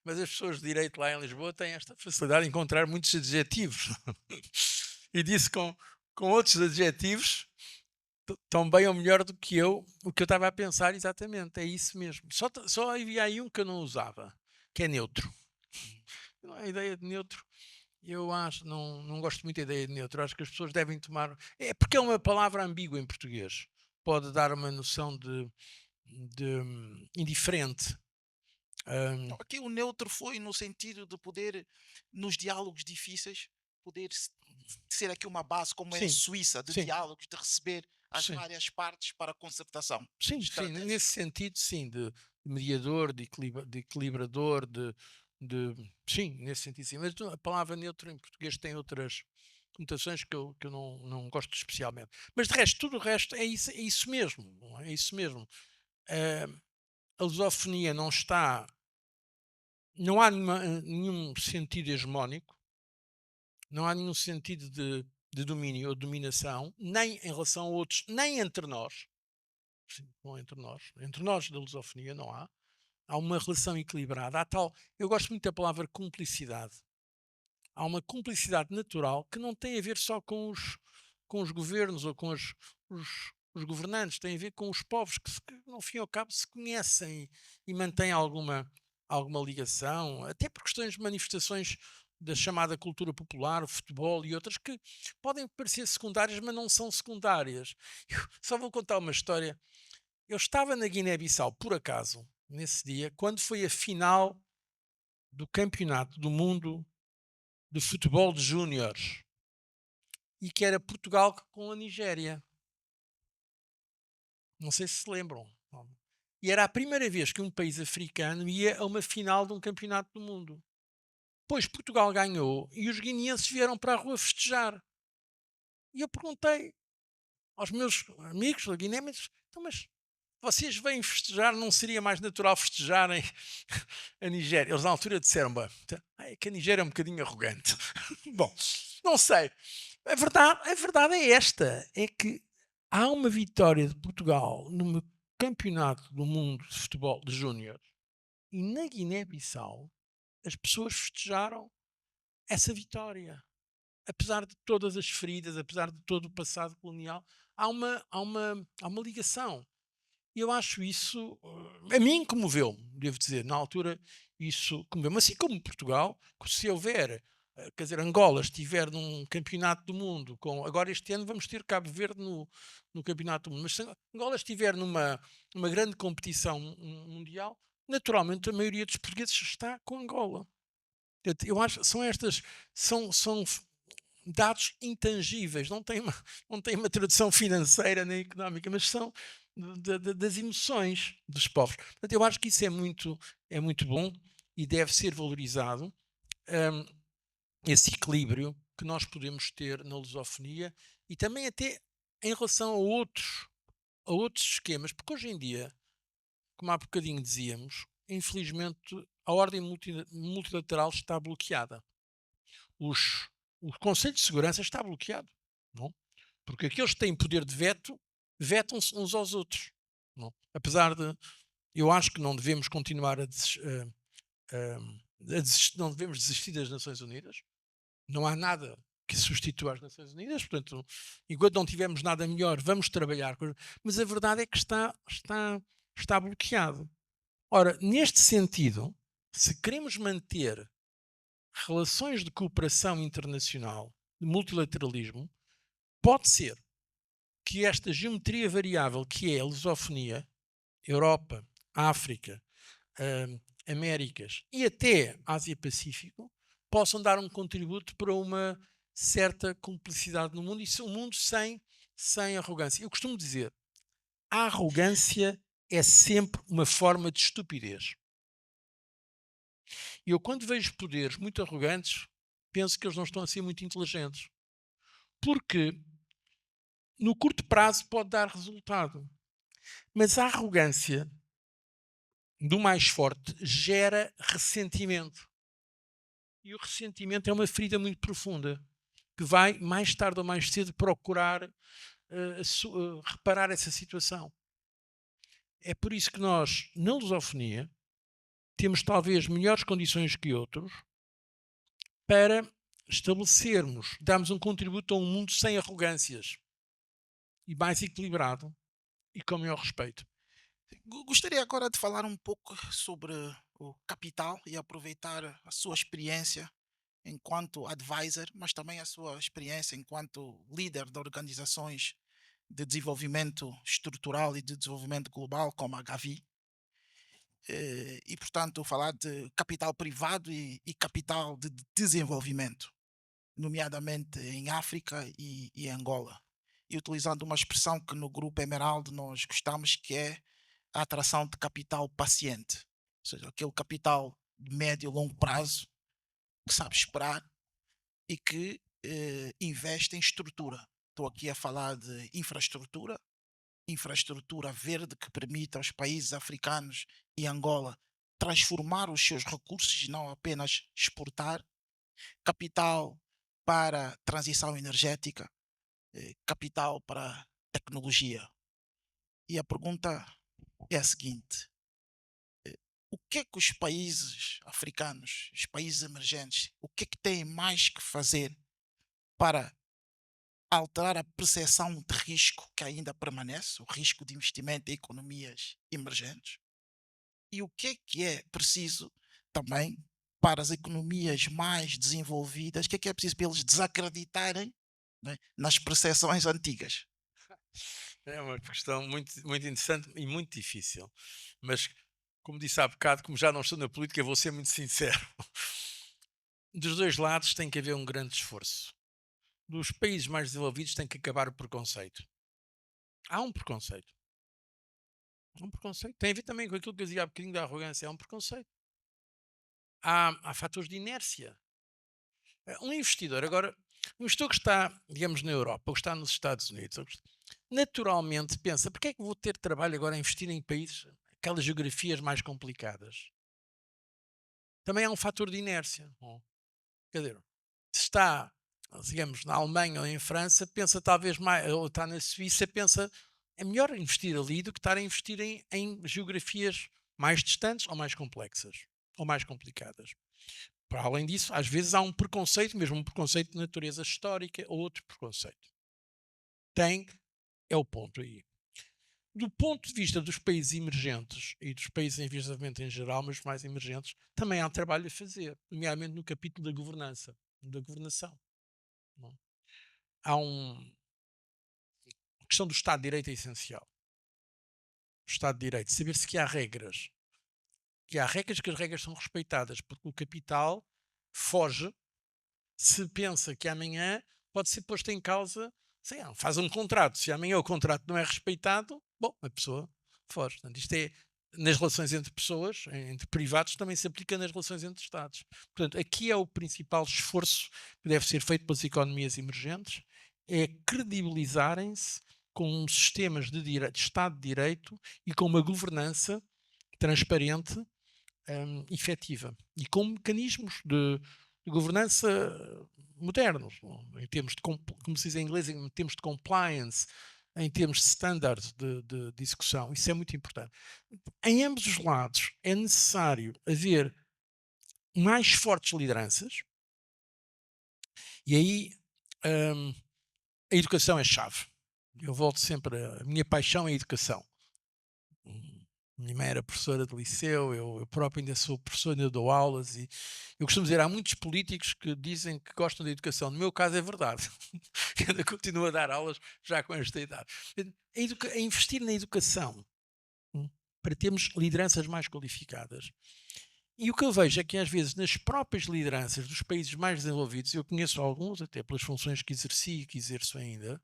Speaker 2: mas as pessoas de Direito lá em Lisboa têm esta facilidade de encontrar muitos adjetivos. E disse com outros adjetivos tão bem ou melhor do que o que eu estava a pensar exatamente, é isso mesmo. Só havia aí um que eu não usava, que é neutro. A ideia de neutro, eu acho, não gosto muito da ideia de neutro, acho que as pessoas devem tomar... É porque é uma palavra ambígua em português, pode dar uma noção de indiferente.
Speaker 1: Então, aqui o neutro foi no sentido de poder, nos diálogos difíceis, poder ser aqui uma base, como é a
Speaker 2: Sim,
Speaker 1: Suíça, de
Speaker 2: sim,
Speaker 1: diálogos, de receber as
Speaker 2: sim.
Speaker 1: várias partes para a concertação.
Speaker 2: Sim,
Speaker 1: Estratégia.
Speaker 2: nesse sentido, sim, de mediador, de equilibrador, sim, nesse sentido, sim. Mas a palavra neutro em português tem outras conotações que eu não gosto especialmente. Mas de resto, tudo o resto é isso mesmo, não é? É isso mesmo. A lusofonia não há nenhum sentido hegemónico, não há nenhum sentido de domínio ou dominação, nem em relação a outros, nem entre nós. Sim, não entre nós. Entre nós da lusofonia não há. há uma relação equilibrada, há tal, eu gosto muito da palavra cumplicidade. Há uma cumplicidade natural que não tem a ver só com os governos ou com os governantes, tem a ver com os povos que, no fim e ao cabo, se conhecem e mantêm alguma ligação, até por questões de manifestações da chamada cultura popular, o futebol e outras que podem parecer secundárias, mas não são secundárias. Eu só vou contar uma história. Eu estava na Guiné-Bissau, por acaso, nesse dia, quando foi a final do Campeonato do Mundo de Futebol de Júniores e que era Portugal com a Nigéria. Não sei se se lembram. E era a primeira vez que um país africano ia a uma final de um campeonato do mundo. Pois Portugal ganhou e os guineenses vieram para a rua festejar. E eu perguntei aos meus amigos da Guiné, então, mas vocês vêm festejar, não seria mais natural festejarem a Nigéria? Eles na altura disseram, é que a Nigéria é um bocadinho arrogante. Bom, não sei. A verdade é esta, é que há uma vitória de Portugal no campeonato do mundo de futebol de júnior e na Guiné-Bissau as pessoas festejaram essa vitória. Apesar de todas as feridas, apesar de todo o passado colonial, há uma ligação. E eu acho isso, a mim comoveu-me, devo dizer, na altura isso comoveu-me. Assim como Portugal, se houver, quer dizer, Angola estiver num campeonato do mundo, agora este ano vamos ter Cabo Verde no campeonato do mundo, mas se Angola estiver numa grande competição mundial, naturalmente a maioria dos portugueses está com Angola. Eu acho que são dados intangíveis, não tem uma tradução financeira nem económica, mas são das emoções dos povos. Portanto, eu acho que isso é muito bom e deve ser valorizado, esse equilíbrio que nós podemos ter na lusofonia e também até em relação a outros esquemas, porque hoje em dia, como há bocadinho dizíamos, infelizmente a ordem multilateral está bloqueada. O Conselho de Segurança está bloqueado, não? Porque aqueles que têm poder de veto vetam-se uns aos outros. Não? Apesar de eu acho que não devemos continuar não devemos desistir das Nações Unidas. Não há nada que substitua as Nações Unidas, portanto, enquanto não tivermos nada melhor, vamos trabalhar. Mas a verdade é que está bloqueado. Ora, neste sentido, se queremos manter relações de cooperação internacional, de multilateralismo, pode ser que esta geometria variável que é a lusofonia, Europa, África, Américas e até Ásia-Pacífico, possam dar um contributo para uma certa cumplicidade no mundo e um mundo sem arrogância. Eu costumo dizer, a arrogância é sempre uma forma de estupidez. E eu, quando vejo poderes muito arrogantes, penso que eles não estão a ser muito inteligentes. Porque no curto prazo pode dar resultado. Mas a arrogância do mais forte gera ressentimento. E o ressentimento é uma ferida muito profunda que vai, mais tarde ou mais cedo, procurar reparar essa situação. É por isso que nós, na lusofonia, temos talvez melhores condições que outros para estabelecermos, darmos um contributo a um mundo sem arrogâncias e mais equilibrado e com maior respeito.
Speaker 1: Gostaria agora de falar um pouco sobre o capital e aproveitar a sua experiência enquanto advisor, mas também a sua experiência enquanto líder de organizações de desenvolvimento estrutural e de desenvolvimento global, como a Gavi. E, portanto, falar de capital privado e capital de desenvolvimento, nomeadamente em África e Angola. E utilizando uma expressão que no Grupo Emerald nós gostamos, que é a atração de capital paciente, ou seja, aquele capital de médio e longo prazo que sabe esperar e que investe em estrutura. Estou aqui a falar de infraestrutura verde que permita aos países africanos e Angola transformar os seus recursos e não apenas exportar, capital para transição energética, capital para tecnologia. E a pergunta é a seguinte: o que é que os países africanos, os países emergentes, o que é que têm mais que fazer para alterar a percepção de risco que ainda permanece, o risco de investimento em economias emergentes? E o que é preciso também para as economias mais desenvolvidas, o que é preciso para eles desacreditarem, né, nas percepções antigas?
Speaker 2: É uma questão muito, muito interessante e muito difícil. Mas, como disse há bocado, como já não estou na política, vou ser muito sincero. Dos dois lados tem que haver um grande esforço. Dos países mais desenvolvidos tem que acabar o preconceito. Há um preconceito. Há um preconceito. Tem a ver também com aquilo que eu dizia há bocadinho da arrogância. Há um preconceito. Há fatores de inércia. Um investidor, agora, um investidor que está, digamos, na Europa ou que está nos Estados Unidos, naturalmente pensa: porque é que vou ter trabalho agora a investir em países, aquelas geografias mais complicadas? Também há um fator de inércia. Quer dizer, se está, digamos, na Alemanha ou em França, pensa talvez mais, ou está na Suíça, pensa é melhor investir ali do que estar a investir em geografias mais distantes ou mais complexas ou mais complicadas. Para além disso, às vezes há um preconceito, mesmo um preconceito de natureza histórica ou outro preconceito. Tem, é o ponto aí. Do ponto de vista dos países emergentes e dos países em desenvolvimento em geral, mas mais emergentes, também há trabalho a fazer, nomeadamente no capítulo da governança, da governação. Não? Há a questão do Estado de Direito é essencial. O Estado de Direito, saber se que há regras. Que há regras, que as regras são respeitadas, porque o capital foge se pensa que amanhã pode ser posto em causa, sei lá, faz um contrato. Se amanhã o contrato não é respeitado, bom, a pessoa foge. Portanto, isto é nas relações entre pessoas, entre privados, também se aplica nas relações entre Estados. Portanto, aqui é o principal esforço que deve ser feito pelas economias emergentes, é credibilizarem-se com sistemas de, direito, de Estado de Direito e com uma governança transparente, efetiva e com mecanismos de governança modernos, em termos de, como se diz em inglês, em termos de compliance, em termos de standards de execução. Isso é muito importante. Em ambos os lados é necessário haver mais fortes lideranças e aí a educação é chave. Eu volto sempre, a minha paixão é a educação. Minha mãe era professora de liceu, eu próprio ainda sou professor, ainda dou aulas e eu costumo dizer, há muitos políticos que dizem que gostam da educação. No meu caso é verdade. Ainda continuo a dar aulas já com esta idade. A investir na educação, para termos lideranças mais qualificadas. E o que eu vejo é que às vezes nas próprias lideranças dos países mais desenvolvidos, eu conheço alguns, até pelas funções que exerci e que exerço ainda,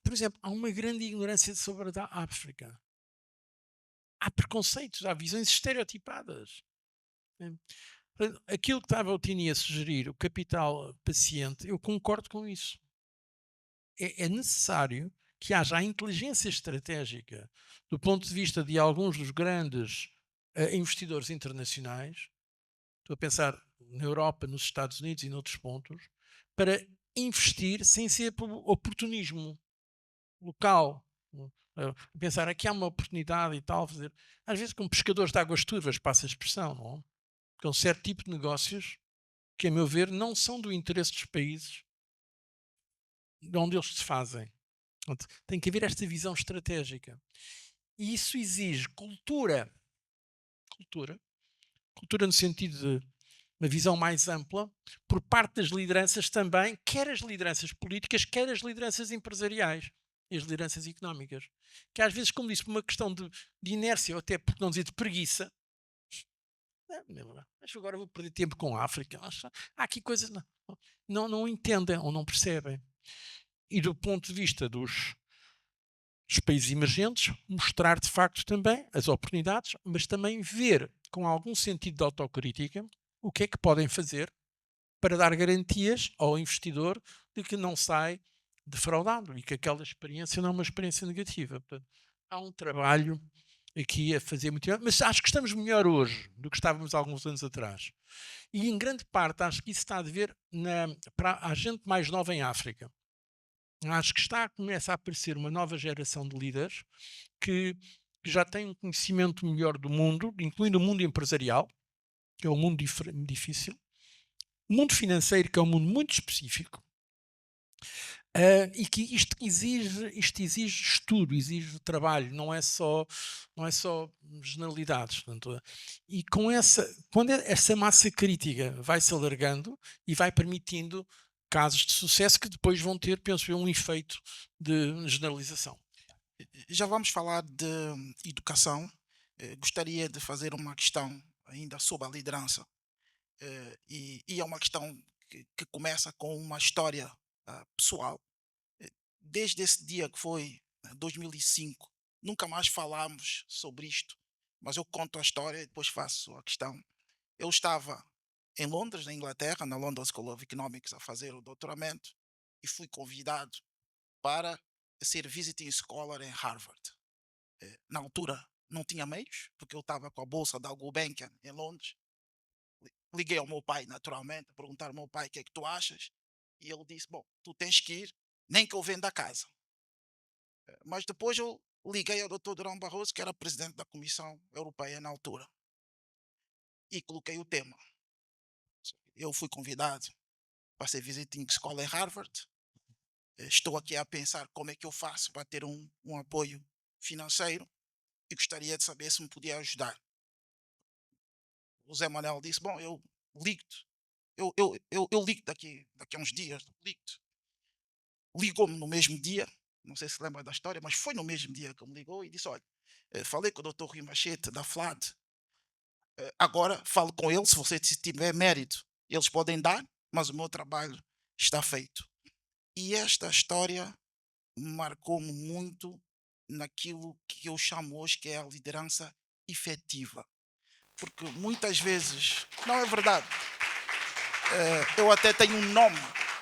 Speaker 2: por exemplo, há uma grande ignorância sobre a África. Há preconceitos, há visões estereotipadas. Aquilo que estava o Tini a sugerir, o capital paciente, eu concordo com isso. É necessário que haja a inteligência estratégica do ponto de vista de alguns dos grandes investidores internacionais, estou a pensar na Europa, nos Estados Unidos e noutros pontos, para investir sem ser por oportunismo local. Pensar aqui há uma oportunidade e tal, fazer, às vezes com pescadores de águas turvas, passa a expressão, não? Que é um certo tipo de negócios que, a meu ver, não são do interesse dos países de onde eles se fazem. Portanto, tem que haver esta visão estratégica. E isso exige cultura. Cultura no sentido de uma visão mais ampla, por parte das lideranças também, quer as lideranças políticas, quer as lideranças empresariais e as lideranças económicas. Que às vezes, como disse, por uma questão de inércia, ou até por não dizer de preguiça, mas agora vou perder tempo com a África. Há aqui coisas que não entendem ou não percebem. E do ponto de vista dos países emergentes, mostrar de facto também as oportunidades, mas também ver com algum sentido de autocrítica o que é que podem fazer para dar garantias ao investidor de que não sai defraudado e que aquela experiência não é uma experiência negativa. Portanto, há um trabalho aqui a fazer muito, mas acho que estamos melhor hoje do que estávamos há alguns anos atrás. E em grande parte acho que isso está a dever para a gente mais nova em África. Acho que começa a aparecer uma nova geração de líderes que que já têm um conhecimento melhor do mundo, incluindo o mundo empresarial, que é um mundo difícil, o mundo financeiro, que é um mundo muito específico, e que isto exige estudo, exige trabalho, não é só generalidades. Portanto, e quando essa massa crítica vai se alargando e vai permitindo casos de sucesso que depois vão ter, penso eu, um efeito de generalização.
Speaker 1: Já vamos falar de educação. Gostaria de fazer uma questão ainda sobre a liderança. E é uma questão que começa com uma história pessoal. Desde esse dia que foi 2005, nunca mais falámos sobre isto, mas eu conto a história e depois faço a questão. Eu estava em Londres, na Inglaterra, na London School of Economics, a fazer o doutoramento e fui convidado para ser visiting scholar em Harvard. Na altura não tinha meios, porque eu estava com a bolsa da Gulbenkian em Londres. Liguei ao meu pai, naturalmente, a perguntar ao meu pai o que é que tu achas. E ele disse: Bom, tu tens que ir, nem que eu venda a casa. Mas depois eu liguei ao Dr. Durão Barroso, que era presidente da Comissão Europeia na altura, e coloquei o tema. Eu fui convidado para ser visiting scholar em Harvard. Estou aqui a pensar como é que eu faço para ter um apoio financeiro e gostaria de saber se me podia ajudar. O Zé Manuel disse: Bom, eu ligo-te. Eu ligo daqui a uns dias. Ligo-te. Ligou-me no mesmo dia. Não sei se lembra da história, mas foi no mesmo dia que me ligou e disse: Olha, falei com o Dr. Rui Machete da FLAD. Agora falo com ele. Se você tiver mérito, eles podem dar, mas o meu trabalho está feito. E esta história marcou-me muito naquilo que eu chamo hoje que é a liderança efetiva. Porque muitas vezes, não é verdade, eu até tenho um nome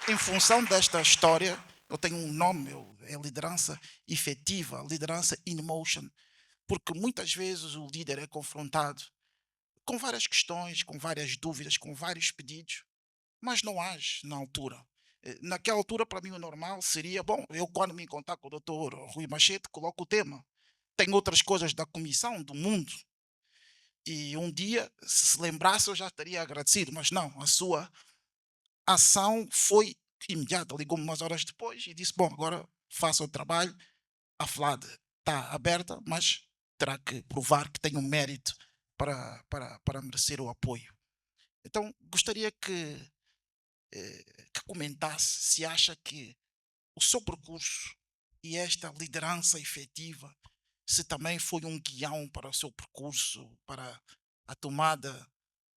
Speaker 1: em função desta história, eu tenho um nome, é liderança efetiva, liderança in motion, porque muitas vezes o líder é confrontado com várias questões, com várias dúvidas, com vários pedidos, mas não age na altura. Naquela altura, para mim, o normal seria, bom, eu quando me encontrar com o doutor Rui Machete, coloco o tema. Tem outras coisas da comissão, do mundo, e um dia, se lembrasse, eu já estaria agradecido, mas não, a sua ação foi imediata. Ligou-me umas horas depois e disse: Bom, agora faça o trabalho, a FLAD está aberta, mas terá que provar que tem um mérito para merecer o apoio. Então, gostaria que comentasse se acha que o seu percurso e esta liderança efetiva, se também foi um guião para o seu percurso, para a tomada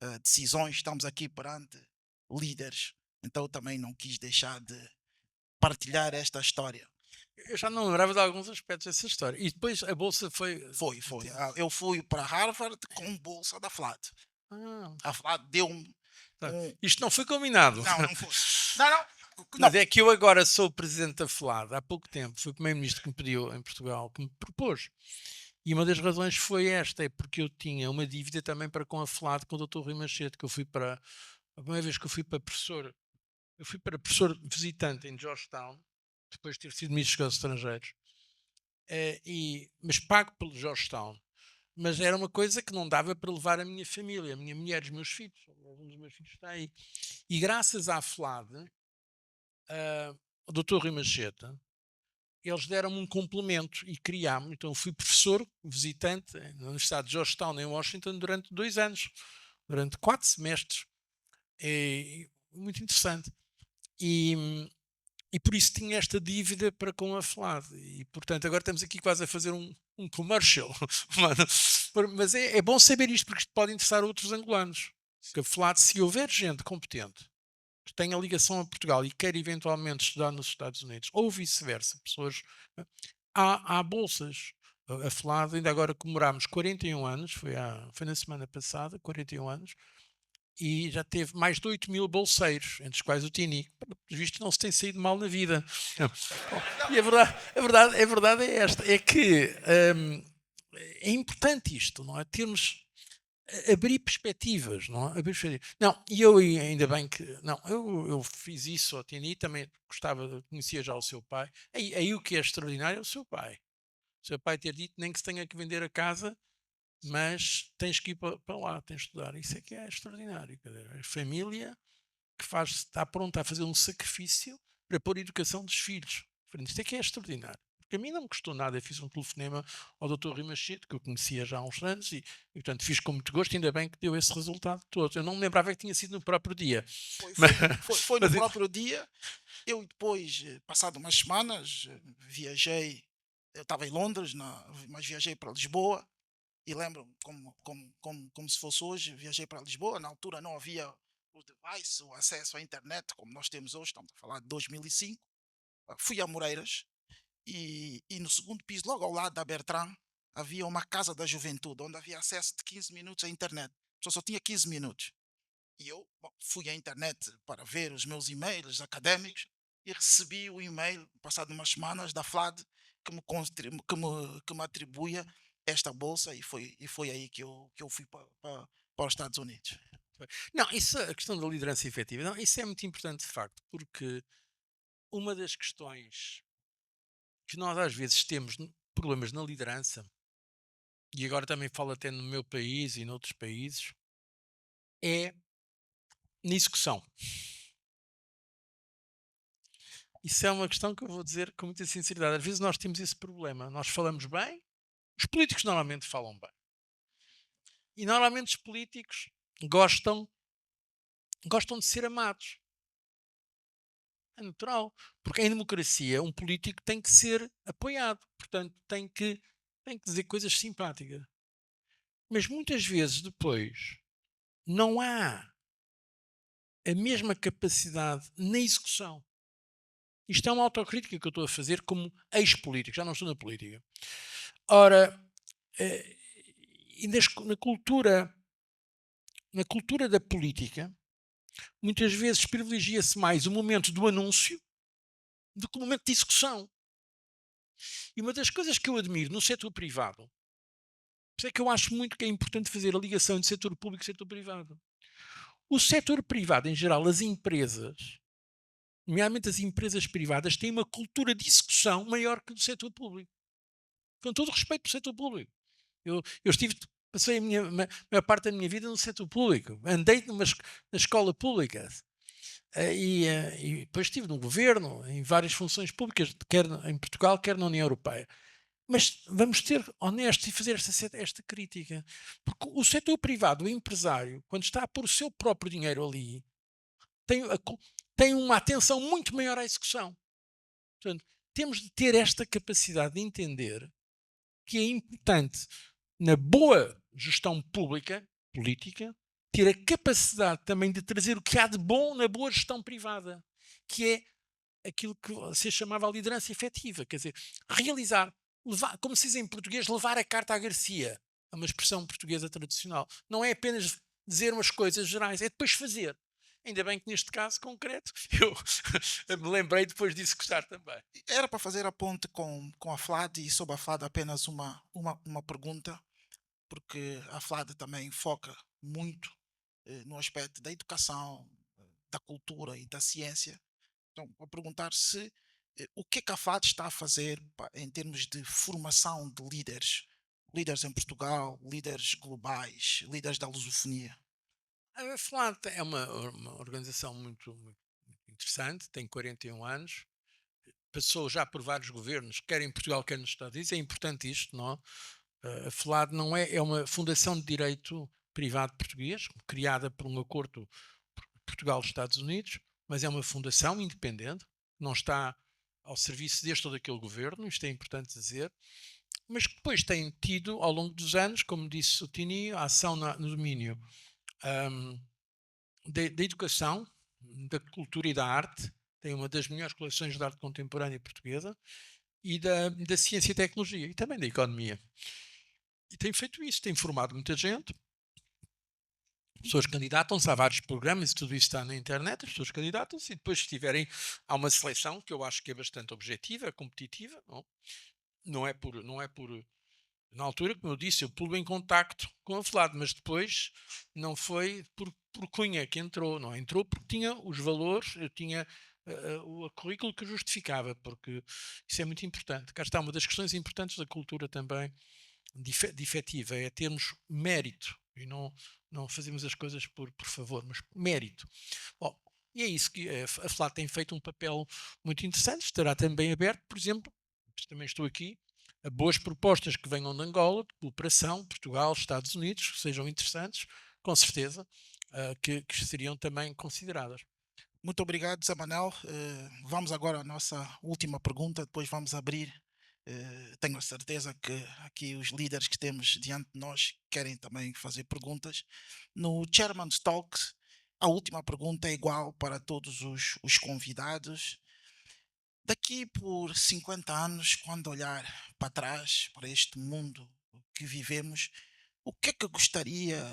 Speaker 1: de decisões. Estamos aqui perante líderes, então eu também não quis deixar de partilhar esta história.
Speaker 2: Eu já não lembrava de alguns aspectos dessa história. E depois a bolsa foi.
Speaker 1: Foi. Eu fui para Harvard com bolsa da FLAD.
Speaker 2: Ah,
Speaker 1: A FLAD deu-me
Speaker 2: tá.
Speaker 1: um.
Speaker 2: Isto não foi combinado.
Speaker 1: Não foi. Não.
Speaker 2: Mas é que eu agora sou presidente da FLAD. Há pouco tempo foi o primeiro-ministro que me pediu em Portugal, que me propôs. E uma das razões foi esta, é porque eu tinha uma dívida também para com a FLAD, com o Dr. Rui Machete, que eu fui para. A primeira vez que eu fui para professor, visitante em Georgetown, depois de ter sido ministro dos Estrangeiros, mas pago pelo Georgetown. Mas era uma coisa que não dava para levar a minha família, a minha mulher, os meus filhos. Um dos meus filhos está aí. E graças à FLAD, o Dr. Rui Machete, eles deram-me um complemento e criámos. Então, eu fui professor visitante na Universidade de Georgetown, em Washington, durante 2 anos, durante 4 semestres. É muito interessante. E por isso tinha esta dívida para com a FLAD. E, portanto, agora estamos aqui quase a fazer um commercial. Mas é bom saber isto, porque isto pode interessar outros angolanos. Porque a FLAD, se houver gente competente que tenha ligação a Portugal e queira eventualmente estudar nos Estados Unidos, ou vice-versa, pessoas, há bolsas. A FLAD, ainda agora comemorámos 41 anos, foi na semana passada, 41 anos, e já teve mais de 8.000 bolseiros, entre os quais o Tini, visto que não se tem saído mal na vida. E a verdade é esta, é que é importante isto, não é? Termos abrir perspectivas, não é? Não, e eu ainda bem que não, eu fiz isso ao Tini, também conhecia já o seu pai. Aí o que é extraordinário é o seu pai. O seu pai ter dito nem que se tenha que vender a casa, mas tens que ir para lá, tens de estudar. Isso é que é extraordinário. Quer dizer, a família que está pronta a fazer um sacrifício para pôr a educação dos filhos. Isto é que é extraordinário. Porque a mim não me custou nada. Eu fiz um telefonema ao Dr. Rui Machado, que eu conhecia já há uns anos, e portanto fiz com muito gosto, ainda bem que deu esse resultado todo. Eu não me lembrava que tinha sido no próprio dia.
Speaker 1: Foi,
Speaker 2: Mas,
Speaker 1: foi no
Speaker 2: mas
Speaker 1: próprio dia. Eu depois, passado umas semanas, viajei. Eu estava em Londres, mas viajei para Lisboa. E lembro-me, como se fosse hoje, viajei para Lisboa. Na altura não havia o device, o acesso à internet, como nós temos hoje, estamos a falar de 2005. Fui a Moreiras e no segundo piso, logo ao lado da Bertrand, havia uma casa da juventude, onde havia acesso de 15 minutos à internet. A pessoa só tinha 15 minutos. E eu, bom, fui à internet para ver os meus e-mails académicos e recebi o e-mail, passado umas semanas, da FLAD, que me atribuía esta bolsa e foi aí que eu fui para os Estados Unidos.
Speaker 2: não, isso, a questão da liderança efetiva, não, isso é muito importante de facto, porque uma das questões que nós às vezes temos problemas na liderança, e agora também falo até no meu país e noutros países, é na execução. Isso é uma questão que eu vou dizer com muita sinceridade. Às vezes nós temos esse problema. Nós falamos bem, os políticos normalmente falam bem. E normalmente os políticos gostam de ser amados. É natural. Porque em democracia um político tem que ser apoiado. Portanto, tem que dizer coisas simpáticas. Mas muitas vezes depois não há a mesma capacidade na execução. Isto é uma autocrítica que eu estou a fazer como ex-político, já não estou na política. Ora, e na cultura da política, muitas vezes privilegia-se mais o momento do anúncio do que o momento de execução. E uma das coisas que eu admiro no setor privado, por isso é que eu acho muito que é importante fazer a ligação entre setor público e setor privado. O setor privado, em geral, as empresas, nomeadamente as empresas privadas, têm uma cultura de execução maior que o do setor público. Com todo o respeito pelo setor público. Eu passei a maior parte da minha vida no setor público. Andei na escola pública. E depois estive no governo, em várias funções públicas, quer em Portugal, quer na União Europeia. Mas vamos ser honestos e fazer esta crítica. Porque o setor privado, o empresário, quando está a pôr o seu próprio dinheiro ali, tem uma atenção muito maior à execução. Portanto, temos de ter esta capacidade de entender que é importante, na boa gestão política, ter a capacidade também de trazer o que há de bom na boa gestão privada, que é aquilo que você chamava a liderança efetiva, quer dizer, realizar, como se diz em português, levar a carta à Garcia, é uma expressão portuguesa tradicional. Não é apenas dizer umas coisas gerais, é depois fazer. Ainda bem que neste caso concreto eu me lembrei depois disso gostar também.
Speaker 1: Era para fazer a ponte com a FLAD e sobre a FLAD apenas uma pergunta, porque a FLAD também foca muito no aspecto da educação, da cultura e da ciência. Então, a perguntar se o que é que a FLAD está a fazer em termos de formação de líderes, líderes em Portugal, líderes globais, líderes da lusofonia.
Speaker 2: A FLAD é uma organização muito, muito interessante, tem 41 anos, passou já por vários governos, quer em Portugal, quer nos Estados Unidos. É importante isto, não? A FLAD não é uma fundação de direito privado português, criada por um acordo Portugal-Estados Unidos, mas é uma fundação independente, não está ao serviço deste ou daquele governo, isto é importante dizer, mas que depois tem tido, ao longo dos anos, como disse o Tini, a ação no domínio da educação, da cultura e da arte, tem uma das melhores coleções de arte contemporânea portuguesa, e da ciência e tecnologia, e também da economia. E tem feito isso, tem formado muita gente, pessoas candidatam-se a vários programas e tudo isso está na internet, as pessoas candidatam-se e depois se tiverem, há uma seleção que eu acho que é bastante objetiva, competitiva, não é por, na altura, como eu disse, eu pulo em contacto com a FLAD, mas depois não foi por cunha que entrou, não entrou porque tinha os valores, eu tinha o currículo que justificava, porque isso é muito importante. Cá está uma das questões importantes da cultura também, de efetiva, é termos mérito e não fazemos as coisas por favor, mas mérito. Bom, e é isso que a FLAT tem feito um papel muito interessante, estará também aberto, por exemplo, também estou aqui, a boas propostas que venham de Angola, de cooperação, Portugal, Estados Unidos, que sejam interessantes, com certeza, que seriam também consideradas.
Speaker 1: Muito obrigado, Zé Manel. Vamos agora à nossa última pergunta, depois vamos abrir. Tenho a certeza que aqui os líderes que temos diante de nós querem também fazer perguntas. No Chairman's Talks, a última pergunta é igual para todos os convidados. Daqui por 50 anos, quando olhar para trás, para este mundo que vivemos, o que é que gostaria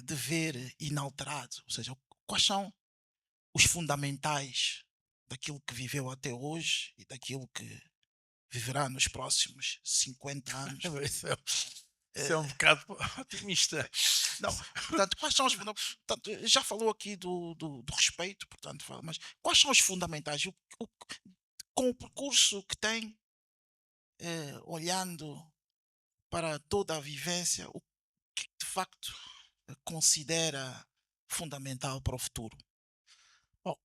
Speaker 1: de ver inalterado? Ou seja, quais são os fundamentais daquilo que viveu até hoje e daquilo que viverá nos próximos 50 anos?
Speaker 2: Isso é um bocado otimista.
Speaker 1: Não, portanto, quais são os portanto, já falou aqui do respeito, portanto, mas quais são os fundamentais? Com o percurso que tem, olhando para toda a vivência, o que de facto considera fundamental para o futuro?
Speaker 2: Bom,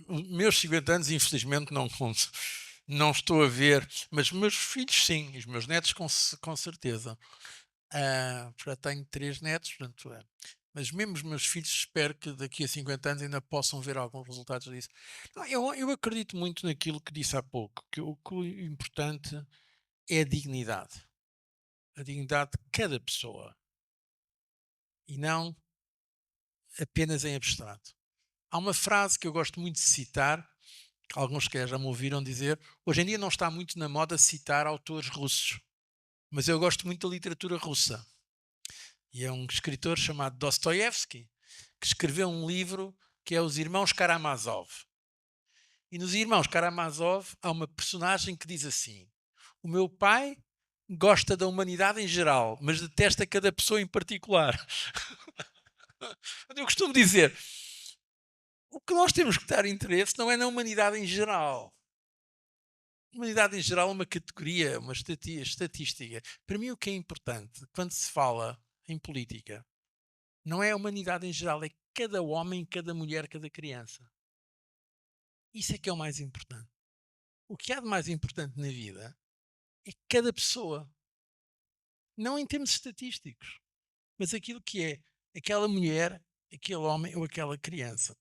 Speaker 2: os meus 50 anos, infelizmente, não conto. Não estou a ver, mas meus filhos sim, os meus netos com certeza. Já tenho 3 netos, portanto, mas mesmo os meus filhos espero que daqui a 50 anos ainda possam ver alguns resultados disso. Não, eu acredito muito naquilo que disse há pouco, que o importante é a dignidade de cada pessoa e não apenas em abstrato. Há uma frase que eu gosto muito de citar, que alguns que já me ouviram dizer, hoje em dia não está muito na moda citar autores russos, mas eu gosto muito da literatura russa. E é um escritor chamado Dostoiévski, que escreveu um livro que é Os Irmãos Karamazov. E nos Irmãos Karamazov há uma personagem que diz assim: o meu pai gosta da humanidade em geral, mas detesta cada pessoa em particular. Eu costumo dizer, o que nós temos que dar interesse não é na humanidade em geral. A humanidade em geral é uma categoria, uma estatística. Para mim o que é importante, quando se fala em política, não é a humanidade em geral, é cada homem, cada mulher, cada criança. Isso é que é o mais importante. O que há de mais importante na vida é cada pessoa. Não em termos estatísticos, mas aquilo que é aquela mulher, aquele homem ou aquela criança.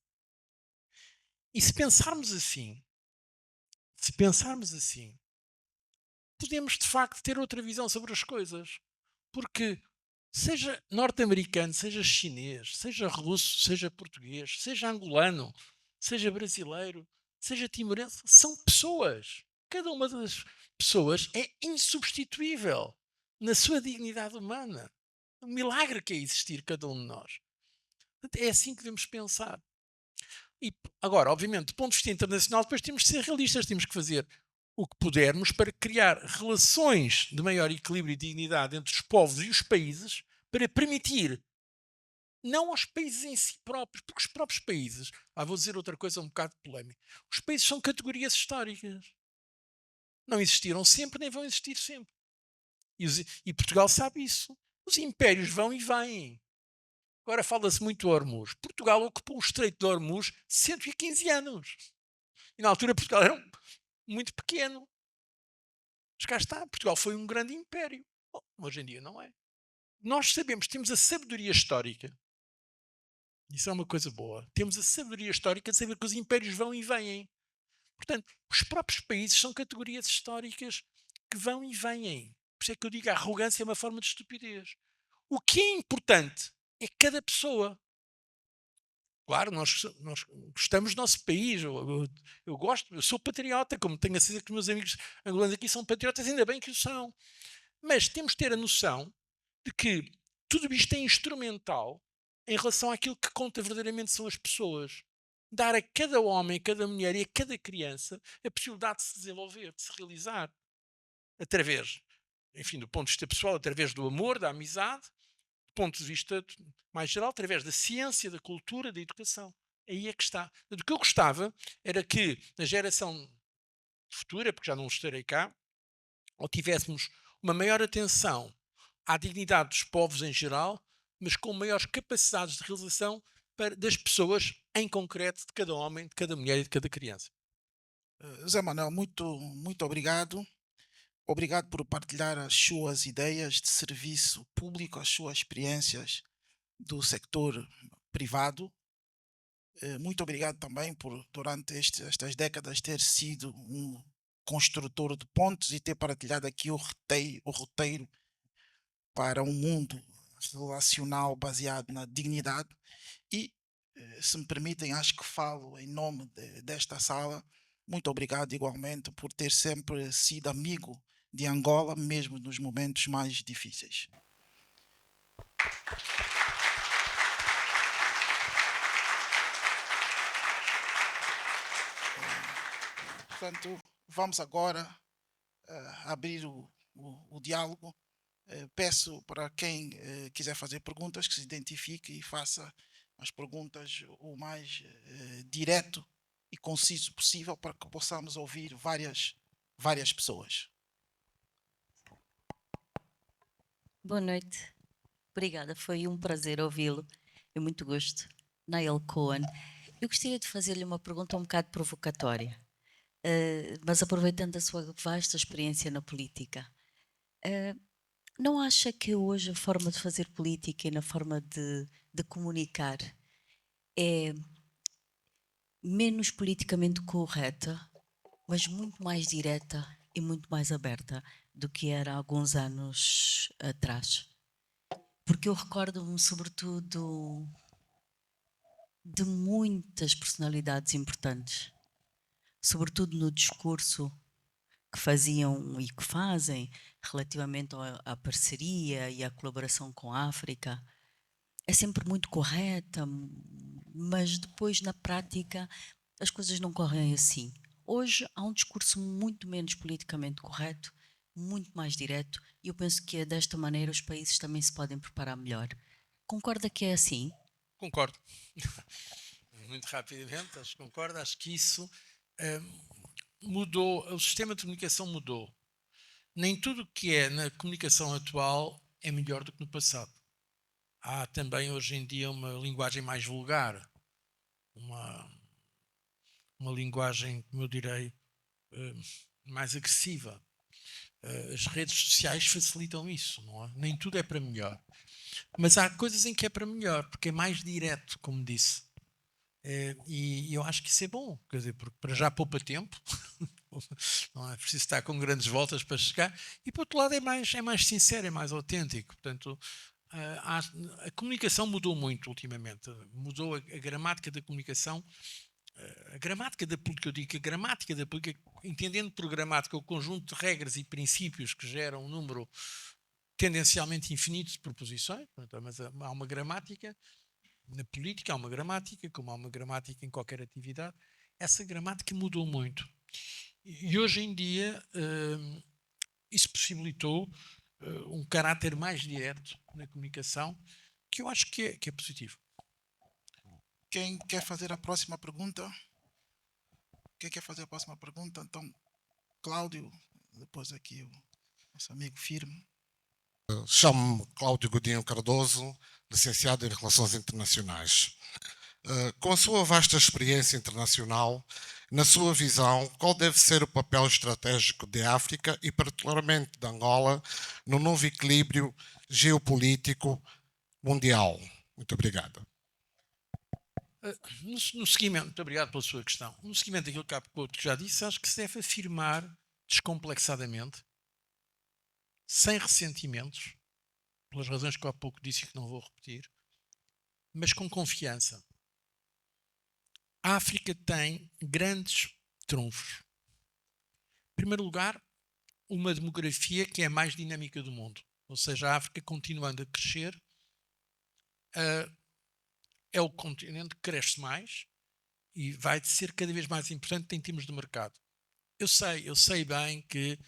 Speaker 2: E se pensarmos assim, podemos de facto ter outra visão sobre as coisas. Porque seja norte-americano, seja chinês, seja russo, seja português, seja angolano, seja brasileiro, seja timorense, são pessoas. Cada uma das pessoas é insubstituível na sua dignidade humana. É um milagre que é existir cada um de nós. É assim que devemos pensar. E agora, obviamente, do ponto de vista internacional, depois temos que ser realistas, temos que fazer o que pudermos para criar relações de maior equilíbrio e dignidade entre os povos e os países, para permitir, não aos países em si próprios, porque os próprios países, vou dizer outra coisa um bocado polémica, os países são categorias históricas. Não existiram sempre, nem vão existir sempre. E Portugal sabe isso. Os impérios vão e vêm. Agora fala-se muito do Hormuz. Portugal ocupou o Estreito de Hormuz 115 anos. E na altura Portugal era muito pequeno. Mas cá está, Portugal foi um grande império. Bom, hoje em dia não é. Nós sabemos, temos a sabedoria histórica. Isso é uma coisa boa. Temos a sabedoria histórica de saber que os impérios vão e vêm. Portanto, os próprios países são categorias históricas que vão e vêm. Por isso é que eu digo que a arrogância é uma forma de estupidez. O que é importante é cada pessoa. Claro, nós gostamos do nosso país. Eu gosto, eu sou patriota, como tenho a certeza que os meus amigos angolanos aqui são patriotas, ainda bem que o são. Mas temos de ter a noção de que tudo isto é instrumental em relação àquilo que conta verdadeiramente são as pessoas. Dar a cada homem, a cada mulher e a cada criança a possibilidade de se desenvolver, de se realizar. Através, enfim, do ponto de vista pessoal, através do amor, da amizade, do ponto de vista mais geral, através da ciência, da cultura, da educação. Aí é que está. O que eu gostava era que na geração futura, porque já não estarei cá, ou tivéssemos uma maior atenção à dignidade dos povos em geral, mas com maiores capacidades de realização das pessoas em concreto, de cada homem, de cada mulher e de cada criança.
Speaker 1: Zé Manuel, muito obrigado. Obrigado por partilhar as suas ideias de serviço público, as suas experiências do sector privado. Muito obrigado também por, durante estas décadas, ter sido um construtor de pontes e ter partilhado aqui o roteiro para um mundo relacional baseado na dignidade. E, se me permitem, acho que falo em nome desta sala. Muito obrigado, igualmente, por ter sempre sido amigo de Angola, mesmo nos momentos mais difíceis. Portanto, vamos agora abrir o diálogo. Peço para quem quiser fazer perguntas que se identifique e faça as perguntas o mais direto e conciso possível para que possamos ouvir várias pessoas.
Speaker 3: Boa noite. Obrigada, foi um prazer ouvi-lo e muito gosto. Niall Cohen. Eu gostaria de fazer-lhe uma pergunta um bocado provocatória, mas aproveitando a sua vasta experiência na política. Não acha que hoje a forma de fazer política e na forma de comunicar é menos politicamente correta, mas muito mais direta e muito mais aberta do que era há alguns anos atrás? Porque eu recordo-me, sobretudo, de muitas personalidades importantes, sobretudo no discurso que faziam e que fazem relativamente à parceria e à colaboração com a África. É sempre muito correta, mas depois, na prática, as coisas não correm assim. Hoje há um discurso muito menos politicamente correto, muito mais direto, e eu penso que desta maneira os países também se podem preparar melhor. Concorda que é assim?
Speaker 2: Concordo. Muito rapidamente, acho que concordo. Acho que isso mudou, o sistema de comunicação mudou. Nem tudo o que é na comunicação atual é melhor do que no passado. Há também hoje em dia uma linguagem mais vulgar, uma linguagem, como eu direi, mais agressiva. As redes sociais facilitam isso, não é? Nem tudo é para melhor. Mas há coisas em que é para melhor, porque é mais direto, como disse. E eu acho que isso é bom, quer dizer, porque para já poupa tempo, não é preciso estar com grandes voltas para chegar, e por outro lado é mais sincero, é mais autêntico. Portanto, a comunicação mudou muito ultimamente, mudou a gramática da comunicação, a gramática da política, eu digo que a gramática da política, entendendo por gramática o conjunto de regras e princípios que geram um número tendencialmente infinito de proposições, portanto, mas há uma gramática. Na política há uma gramática, como há uma gramática em qualquer atividade. Essa gramática mudou muito. E hoje em dia isso possibilitou um caráter mais direto na comunicação, que eu acho que é positivo.
Speaker 1: Quem quer fazer a próxima pergunta? Quem quer fazer a próxima pergunta? Então, Cláudio, depois aqui o nosso amigo Firme.
Speaker 4: Chamo-me Cláudio Godinho Cardoso, licenciado em Relações Internacionais. Com a sua vasta experiência internacional, na sua visão, qual deve ser o papel estratégico de África e particularmente de Angola no novo equilíbrio geopolítico mundial? Muito obrigado.
Speaker 2: No seguimento, muito obrigado pela sua questão. No seguimento daquilo que há pouco já disse, acho que se deve afirmar descomplexadamente, sem ressentimentos, pelas razões que há pouco disse e que não vou repetir, mas com confiança. A África tem grandes trunfos. Em primeiro lugar, uma demografia que é a mais dinâmica do mundo. Ou seja, a África continuando a crescer, é o continente que cresce mais e vai ser cada vez mais importante em termos de mercado. Eu sei bem que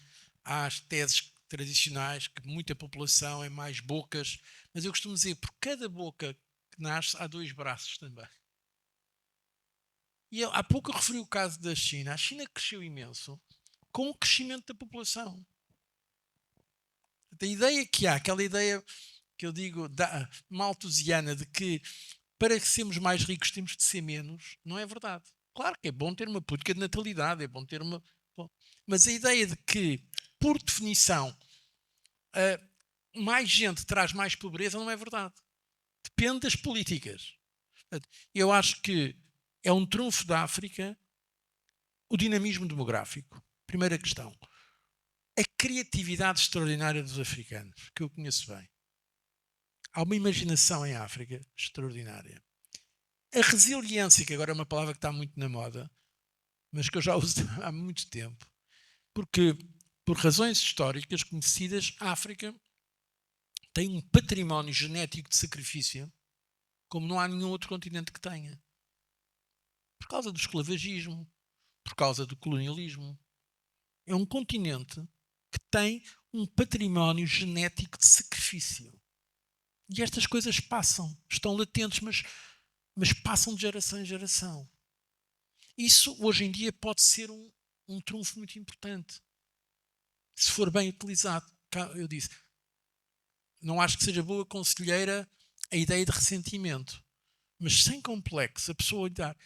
Speaker 2: há as teses tradicionais que muita população é mais bocas, mas eu costumo dizer, por cada boca que nasce há dois braços também. E há pouco eu referi o caso da China. A China cresceu imenso com o crescimento da população. A ideia que há, aquela ideia que eu digo malthusiana de que para sermos mais ricos temos de ser menos, não é verdade. Claro que é bom ter uma política de natalidade, é bom ter uma... Mas a ideia de que, por definição, mais gente traz mais pobreza não é verdade. Depende das políticas. Eu acho que é um trunfo da África o dinamismo demográfico. Primeira questão. A criatividade extraordinária dos africanos, que eu conheço bem. Há uma imaginação em África extraordinária. A resiliência, que agora é uma palavra que está muito na moda, mas que eu já uso há muito tempo, porque, por razões históricas conhecidas, a África tem um património genético de sacrifício como não há nenhum outro continente que tenha. Por causa do esclavagismo, por causa do colonialismo. É um continente que tem um património genético de sacrifício. E estas coisas passam, estão latentes, mas passam de geração em geração. Isso, hoje em dia, pode ser um trunfo muito importante. Se for bem utilizado. Eu disse, não acho que seja boa conselheira a ideia de ressentimento. Mas sem complexo, a pessoa olhar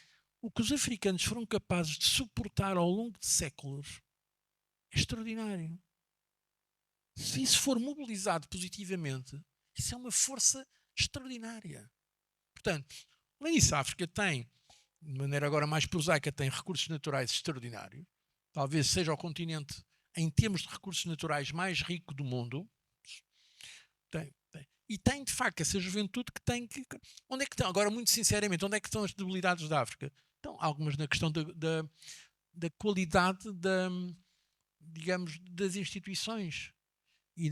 Speaker 2: o que os africanos foram capazes de suportar ao longo de séculos é extraordinário. Se isso for mobilizado positivamente, isso é uma força extraordinária. Portanto, além disso, a África tem, de maneira agora mais prosaica, tem recursos naturais extraordinários. Talvez seja o continente, em termos de recursos naturais, mais rico do mundo. Tem. E tem, de facto, essa juventude que tem que... Onde é que estão? Agora, muito sinceramente, onde é que estão as debilidades da África? Estão algumas na questão da qualidade digamos, das instituições e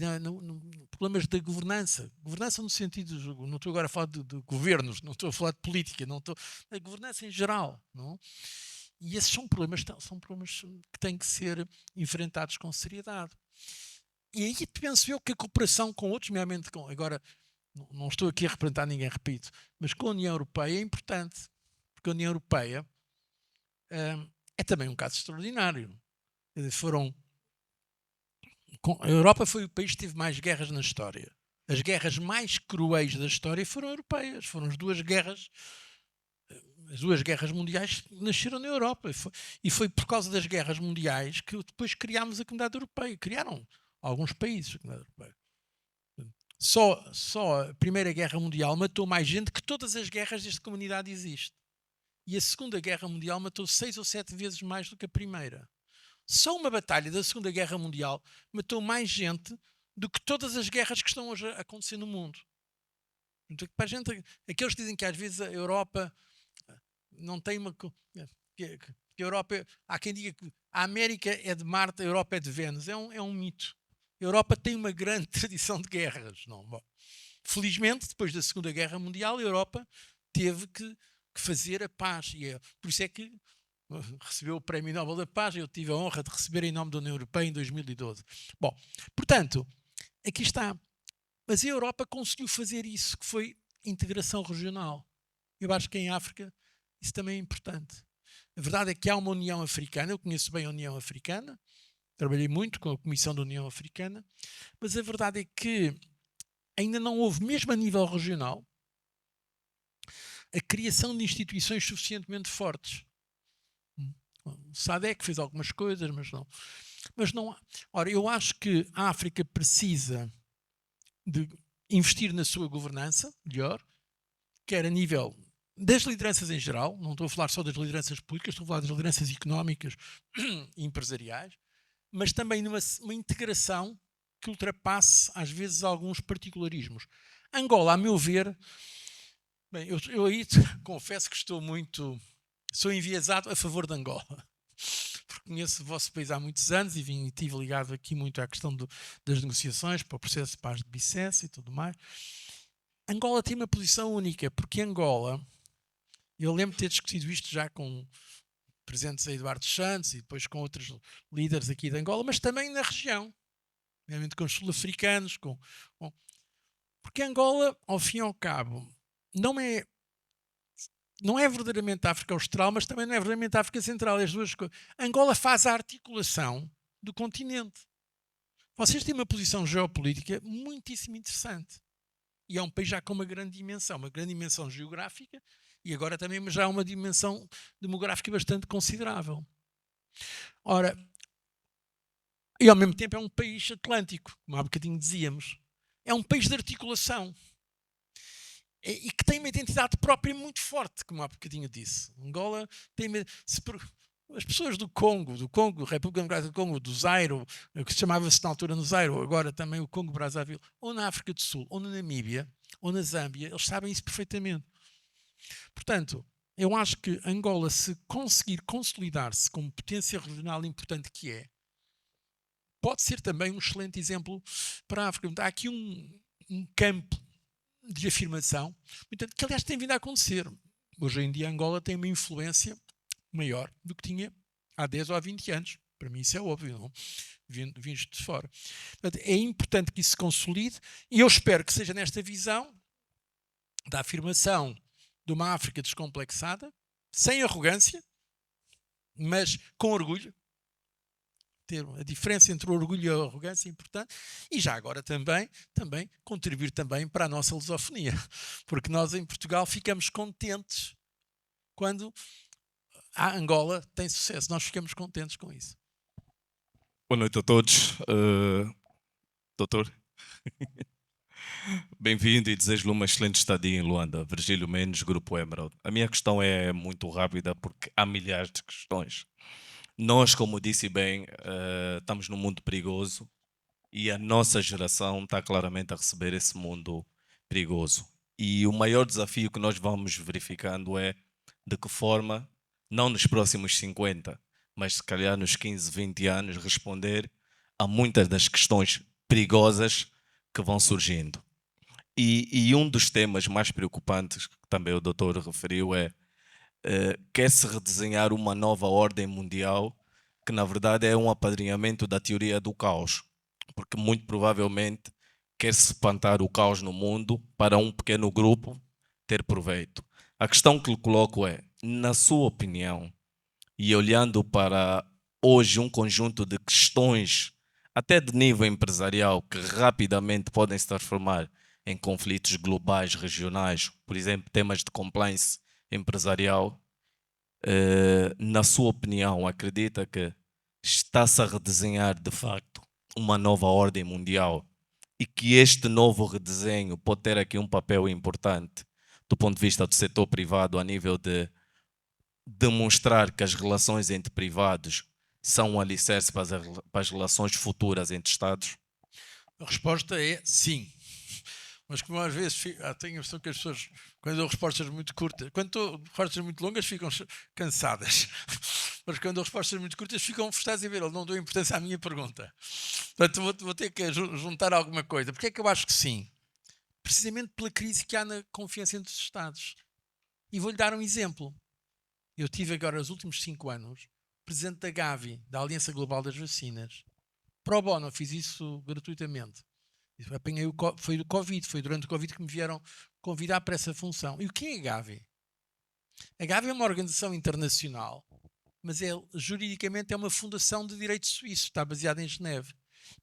Speaker 2: problemas da governança. Governança no sentido, não estou agora a falar de governos, não estou a falar de política, não estou, a governança em geral. Não? E esses são problemas que têm que ser enfrentados com seriedade. E aí penso eu que a cooperação com outros, nomeadamente com, agora não estou aqui a representar ninguém, repito, mas com a União Europeia é importante, porque a União Europeia é também um caso extraordinário. Quer dizer, a Europa foi o país que teve mais guerras na história. As guerras mais cruéis da história foram europeias, foram as duas guerras mundiais nasceram na Europa. E foi por causa das guerras mundiais que depois criámos a Comunidade Europeia. Criaram alguns países a Comunidade Europeia. Só a Primeira Guerra Mundial matou mais gente que todas as guerras desde que a humanidade existe. E a Segunda Guerra Mundial matou 6 ou 7 vezes mais do que a Primeira. Só uma batalha da Segunda Guerra Mundial matou mais gente do que todas as guerras que estão hoje a acontecer no mundo. Então, para a gente, aqueles que dizem que às vezes a Europa não tem uma... Que a Europa, há quem diga que a América é de Marte, a Europa é de Vênus. É um mito. A Europa tem uma grande tradição de guerras. Não? Bom, felizmente, depois da Segunda Guerra Mundial, a Europa teve que fazer a paz. E por isso é que recebeu o Prémio Nobel da Paz. Eu tive a honra de receber em nome da União Europeia em 2012. Bom, portanto, aqui está. Mas a Europa conseguiu fazer isso, que foi integração regional. Eu acho que em África isso também é importante. A verdade é que há uma União Africana, eu conheço bem a União Africana, trabalhei muito com a Comissão da União Africana, mas a verdade é que ainda não houve, mesmo a nível regional, a criação de instituições suficientemente fortes. O SADC fez algumas coisas, mas não há. Ora, eu acho que a África precisa de investir na sua governança melhor, quer a nível das lideranças em geral, não estou a falar só das lideranças políticas, estou a falar das lideranças económicas e empresariais, mas também numa integração que ultrapasse, às vezes, alguns particularismos. Angola, a meu ver, bem, eu aí confesso que sou enviesado a favor de Angola, porque conheço o vosso país há muitos anos e estive ligado aqui muito à questão das negociações para o processo de paz de Bicesse e tudo mais. Angola tem uma posição única, porque Angola, eu lembro de ter discutido isto já com presentes a Eduardo Santos e depois com outros líderes aqui de Angola, mas também na região, realmente com os sul-africanos, porque Angola, ao fim e ao cabo, não é não é verdadeiramente a África Austral, mas também não é verdadeiramente a África Central. É as duas coisas. Angola faz a articulação do continente. Vocês têm uma posição geopolítica muitíssimo interessante. E é um país já com uma grande dimensão geográfica e agora também já uma dimensão demográfica bastante considerável. Ora, e ao mesmo tempo é um país atlântico, como há bocadinho dizíamos. É um país de articulação. E que tem uma identidade própria muito forte, como há bocadinho disse. Angola tem... As pessoas do Congo, República Democrática do Congo, do Zaire, que se chamava-se na altura no Zaire, agora também o Congo Brazzaville, ou na África do Sul, ou na Namíbia, ou na Zâmbia, eles sabem isso perfeitamente. Portanto, eu acho que Angola, se conseguir consolidar-se como potência regional importante que é, pode ser também um excelente exemplo para a África. Há aqui um campo de afirmação, que aliás tem vindo a acontecer. Hoje em dia Angola tem uma influência maior do que tinha há 10 ou há 20 anos. Para mim isso é óbvio, não? Vindo de fora. Portanto, é importante que isso se consolide e eu espero que seja nesta visão da afirmação de uma África descomplexada, sem arrogância, mas com orgulho. Ter a diferença entre o orgulho e a arrogância é importante e já agora também contribuir também para a nossa lusofonia, porque nós em Portugal ficamos contentes quando a Angola tem sucesso, nós ficamos contentes com isso.
Speaker 5: Boa noite a todos. Doutor, bem-vindo e desejo-lhe uma excelente estadia em Luanda. Virgílio Mendes, Grupo Emerald. A minha questão é muito rápida porque há milhares de questões. Nós, como disse bem, estamos num mundo perigoso e a nossa geração está claramente a receber esse mundo perigoso. E o maior desafio que nós vamos verificando é de que forma, não nos próximos 50, mas se calhar nos 15, 20 anos, responder a muitas das questões perigosas que vão surgindo. E um dos temas mais preocupantes, que também o doutor referiu, é quer-se redesenhar uma nova ordem mundial que na verdade é um apadrinhamento da teoria do caos, porque muito provavelmente quer-se espantar o caos no mundo para um pequeno grupo ter proveito. A questão que lhe coloco é, na sua opinião, e olhando para hoje um conjunto de questões, até de nível empresarial, que rapidamente podem se transformar em conflitos globais, regionais, por exemplo, temas de compliance empresarial, na sua opinião, acredita que está-se a redesenhar de facto uma nova ordem mundial e que este novo redesenho pode ter aqui um papel importante do ponto de vista do setor privado a nível de demonstrar que as relações entre privados são um alicerce para as relações futuras entre Estados?
Speaker 2: A resposta é sim. Mas como às vezes tenho a impressão que as pessoas, quando dou respostas muito curtas, quando dou respostas muito longas, ficam cansadas. Mas quando dou respostas muito curtas, ficam frustradas a ver, ele não deu importância à minha pergunta. Portanto, vou ter que juntar alguma coisa. Porque é que eu acho que sim? Precisamente pela crise que há na confiança entre os Estados. E vou-lhe dar um exemplo. Eu tive agora, nos últimos 5 anos, presidente da Gavi, da Aliança Global das Vacinas. Pro bono, fiz isso gratuitamente. Apanhei foi do Covid, foi durante o Covid que me vieram convidar para essa função. E o que é a Gavi? A Gavi é uma organização internacional, mas juridicamente é uma fundação de direito suíço, está baseada em Geneve.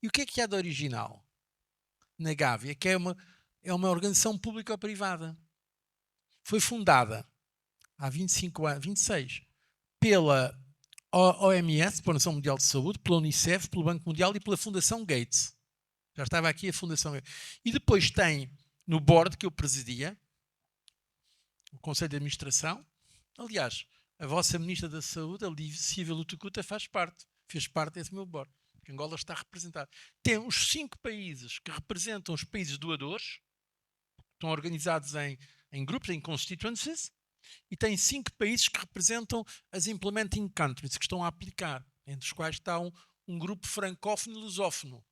Speaker 2: E o que há de original na Gavi? É que é uma organização pública ou privada. Foi fundada há 25 anos, 26, pela OMS, pela Organização Mundial de Saúde, pela Unicef, pelo Banco Mundial e pela Fundação Gates. Já estava aqui a Fundação Gates. E depois tem no board que eu presidia, o Conselho de Administração. Aliás, a vossa Ministra da Saúde, a Lívia Lutucuta, fez parte desse meu board. Que Angola está representado. Tem os 5 países que representam os países doadores, estão organizados em grupos, em constituencies, e tem 5 países que representam as implementing countries, que estão a aplicar, entre os quais está um grupo francófono e lusófono.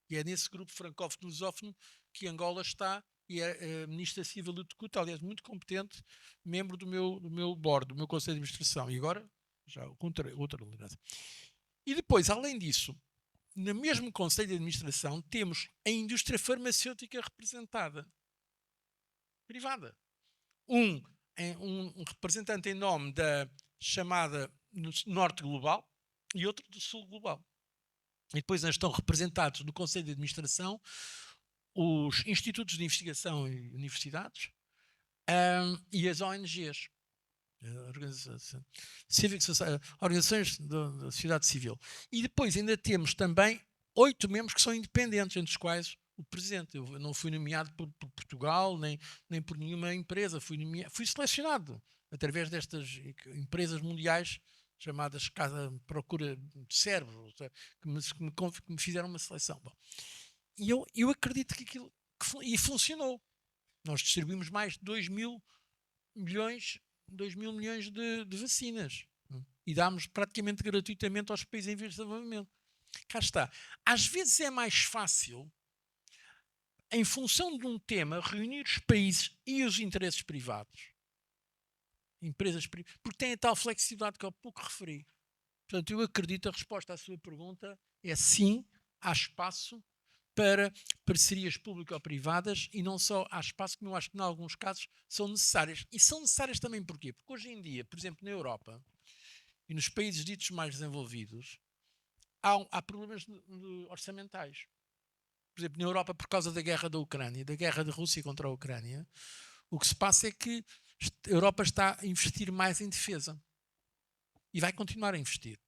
Speaker 2: E é nesse grupo francófono e lusófono que Angola está, e a Ministra Silvia Lutucuta, aliás, muito competente, membro do meu board, do meu Conselho de Administração. E agora, já outra liderança. E depois, além disso, no mesmo Conselho de Administração, temos a indústria farmacêutica representada. Privada. um representante em nome da chamada Norte Global e outro do Sul Global. E depois estão representados no Conselho de Administração os institutos de investigação e universidades e as ONGs, organizações da sociedade civil. E depois ainda temos também 8 membros que são independentes, entre os quais o presidente. Eu não fui nomeado por Portugal, nem por nenhuma empresa. Fui selecionado através destas empresas mundiais chamadas Casa Procura de Cérebros, que me fizeram uma seleção. Bom, e eu acredito que aquilo e funcionou. Nós distribuímos mais de 2 mil milhões de vacinas e dámos praticamente gratuitamente aos países em vias de desenvolvimento. Cá está. Às vezes é mais fácil, em função de um tema, reunir os países e os interesses privados. Porque tem a tal flexibilidade que eu há pouco referi. Portanto, eu acredito, a resposta à sua pergunta é sim, há espaço para parcerias público-privadas e não só há espaço, como eu acho que em alguns casos são necessárias. E são necessárias também porquê? Porque hoje em dia, por exemplo, na Europa e nos países ditos mais desenvolvidos, há problemas orçamentais. Por exemplo, na Europa, por causa da guerra da Ucrânia, da guerra da Rússia contra a Ucrânia, o que se passa é que a Europa está a investir mais em defesa. E vai continuar a investir.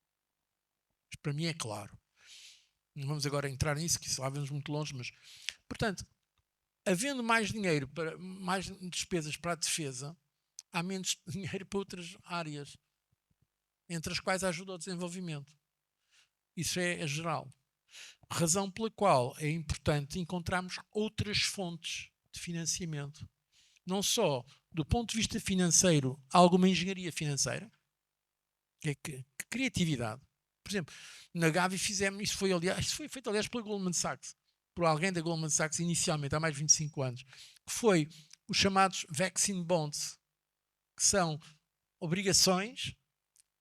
Speaker 2: Mas para mim é claro. Não vamos agora entrar nisso, que lá vamos muito longe, mas... Portanto, havendo mais dinheiro, mais despesas para a defesa, há menos dinheiro para outras áreas, entre as quais a ajuda ao desenvolvimento. Isso é geral. Razão pela qual é importante encontrarmos outras fontes de financiamento. Não só do ponto de vista financeiro, alguma engenharia financeira, que criatividade. Por exemplo, na Gavi fizemos, isso foi feito aliás pela Goldman Sachs, por alguém da Goldman Sachs inicialmente, há mais de 25 anos, que foi os chamados vaccine bonds, que são obrigações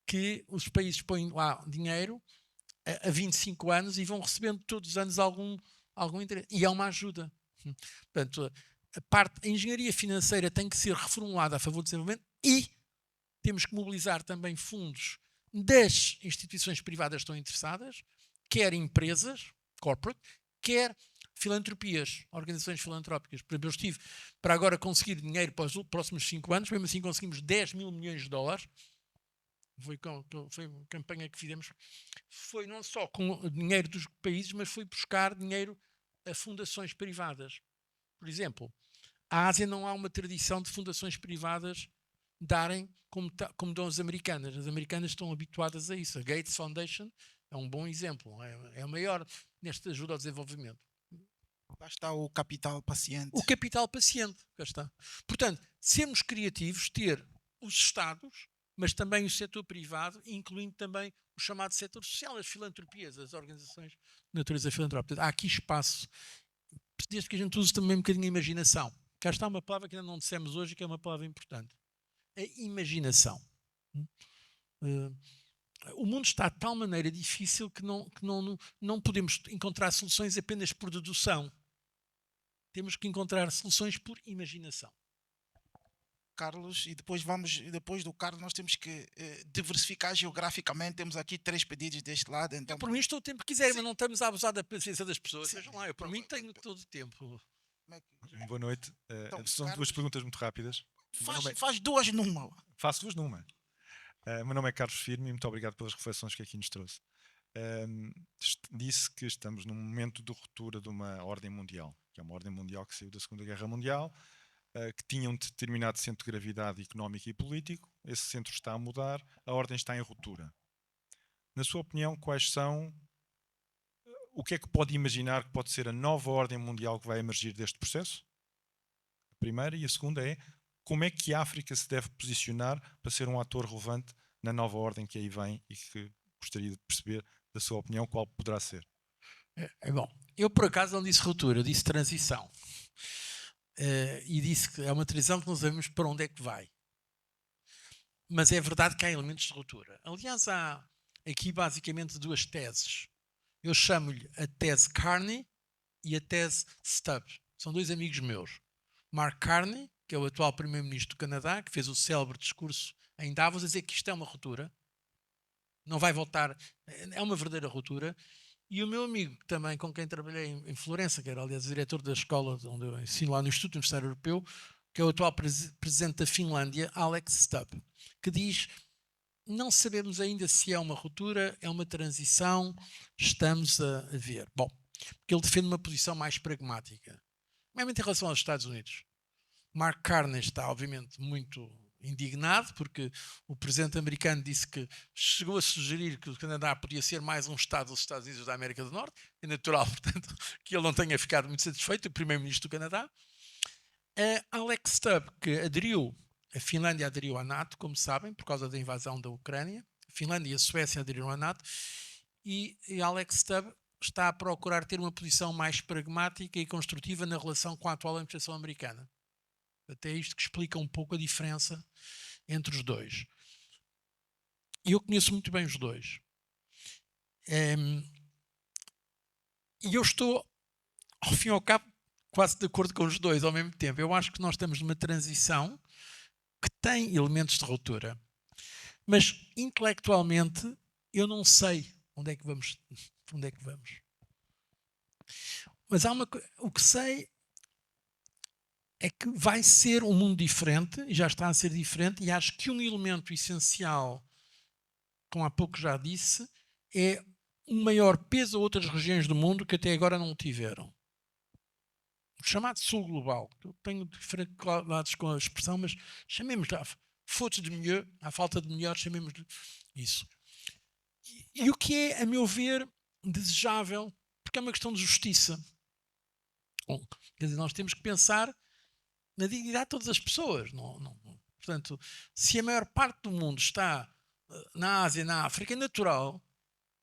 Speaker 2: que os países põem lá dinheiro a 25 anos e vão recebendo todos os anos algum interesse. E é uma ajuda. Portanto, a engenharia financeira tem que ser reformulada a favor do desenvolvimento e temos que mobilizar também fundos das instituições privadas que estão interessadas, quer empresas, corporate, quer filantropias, organizações filantrópicas. Por exemplo, eu estive para agora conseguir dinheiro para os próximos 5 anos, mesmo assim conseguimos 10 mil milhões de dólares. Foi uma campanha que fizemos. Foi não só com dinheiro dos países, mas foi buscar dinheiro a fundações privadas. Por exemplo, a Ásia não há uma tradição de fundações privadas darem como dão as americanas. As americanas estão habituadas a isso. A Gates Foundation é um bom exemplo. É a maior nesta ajuda ao desenvolvimento.
Speaker 1: Lá está o capital paciente.
Speaker 2: O capital paciente. Cá está. Portanto, sermos criativos, ter os Estados, mas também o setor privado, incluindo também o chamado setor social, as filantropias, as organizações de natureza filantrópica. Há aqui espaço, desde que a gente use também um bocadinho a imaginação. Cá está uma palavra que ainda não dissemos hoje, que é uma palavra importante. A imaginação. O mundo está de tal maneira difícil que não podemos encontrar soluções apenas por dedução. Temos que encontrar soluções por imaginação.
Speaker 1: Carlos, e depois do Carlos nós temos que diversificar geograficamente. Temos aqui 3 pedidos deste lado. Então,
Speaker 2: Eu, por mim, estou o tempo que quiser, mas não estamos a abusar da paciência das pessoas. Vejam lá, eu por mim tenho todo o tempo.
Speaker 6: Boa noite.
Speaker 1: Então,
Speaker 6: São
Speaker 1: Carlos,
Speaker 6: 2 perguntas muito rápidas.
Speaker 1: faz 2 numa.
Speaker 6: Faço 2 numa. Meu nome é Carlos Firme e muito obrigado pelas reflexões que aqui nos trouxe. Disse que estamos num momento de ruptura de uma ordem mundial, que é uma ordem mundial que saiu da Segunda Guerra Mundial, que tinha um determinado centro de gravidade económico e político. Esse centro está a mudar, a ordem está em ruptura. Na sua opinião, o que é que pode imaginar que pode ser a nova ordem mundial que vai emergir deste processo? A primeira. E a segunda é, como é que a África se deve posicionar para ser um ator relevante na nova ordem que aí vem e que gostaria de perceber, da sua opinião, qual poderá ser?
Speaker 2: Bom, eu por acaso não disse ruptura, eu disse transição. E disse que é uma transição que não sabemos para onde é que vai. Mas é verdade que há elementos de ruptura. Aliás, há aqui basicamente 2 teses. Eu chamo-lhe a tese Carney e a tese Stubbs. São 2 amigos meus. Mark Carney, que é o atual primeiro-ministro do Canadá, que fez o célebre discurso em Davos a dizer que isto é uma ruptura, não vai voltar, é uma verdadeira ruptura. E o meu amigo também, com quem trabalhei em Florença, que era aliás diretor da escola onde eu ensino lá no Instituto Universitário Europeu, que é o atual presidente da Finlândia, Alex Stubb, que diz: não sabemos ainda se é uma ruptura, é uma transição, estamos a ver. Bom, porque ele defende uma posição mais pragmática, mesmo em relação aos Estados Unidos. Mark Carney está, obviamente, muito indignado, porque o presidente americano disse que chegou a sugerir que o Canadá podia ser mais um Estado dos Estados Unidos da América do Norte. É natural, portanto, que ele não tenha ficado muito satisfeito, o primeiro-ministro do Canadá. Alex Stubb, que a Finlândia aderiu à NATO, como sabem, por causa da invasão da Ucrânia. A Finlândia e a Suécia aderiram à NATO. E Alex Stubb está a procurar ter uma posição mais pragmática e construtiva na relação com a atual administração americana. Até isto que explica um pouco a diferença entre os dois. E eu conheço muito bem os dois. E eu estou, ao fim e ao cabo, quase de acordo com os dois ao mesmo tempo. Eu acho que nós estamos numa transição que tem elementos de ruptura. Mas, intelectualmente, eu não sei onde é que vamos. Mas o que sei é que vai ser um mundo diferente, e já está a ser diferente, e acho que um elemento essencial, como há pouco já disse, é um maior peso a outras regiões do mundo que até agora não o tiveram. O chamado Sul Global. Eu tenho dificuldades com a expressão, mas chamemos-lhe faute de mieux, à falta de melhor, chamemos-lhe isso. E o que é, a meu ver, desejável, porque é uma questão de justiça. Bom, quer dizer, nós temos que pensar na dignidade de todas as pessoas. Portanto, se a maior parte do mundo está na Ásia, na África, é natural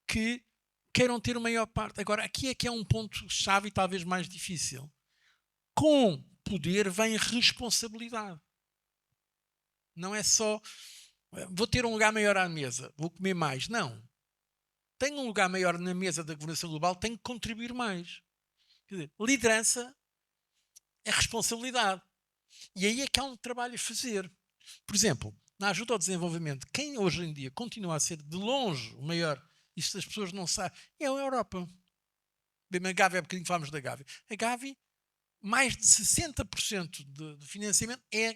Speaker 2: que queiram ter a maior parte. Agora, aqui é que é um ponto-chave e talvez mais difícil. Com poder vem responsabilidade. Não é só vou ter um lugar maior à mesa, vou comer mais. Não. Tenho um lugar maior na mesa da governação global, tenho que contribuir mais. Quer dizer, liderança é responsabilidade. E aí é que há um trabalho a fazer. Por exemplo, na ajuda ao desenvolvimento, quem hoje em dia continua a ser de longe o maior, isto as pessoas não sabem, é a Europa. Bem, a Gavi, há bocadinho falámos da Gavi. A Gavi, mais de 60% de financiamento é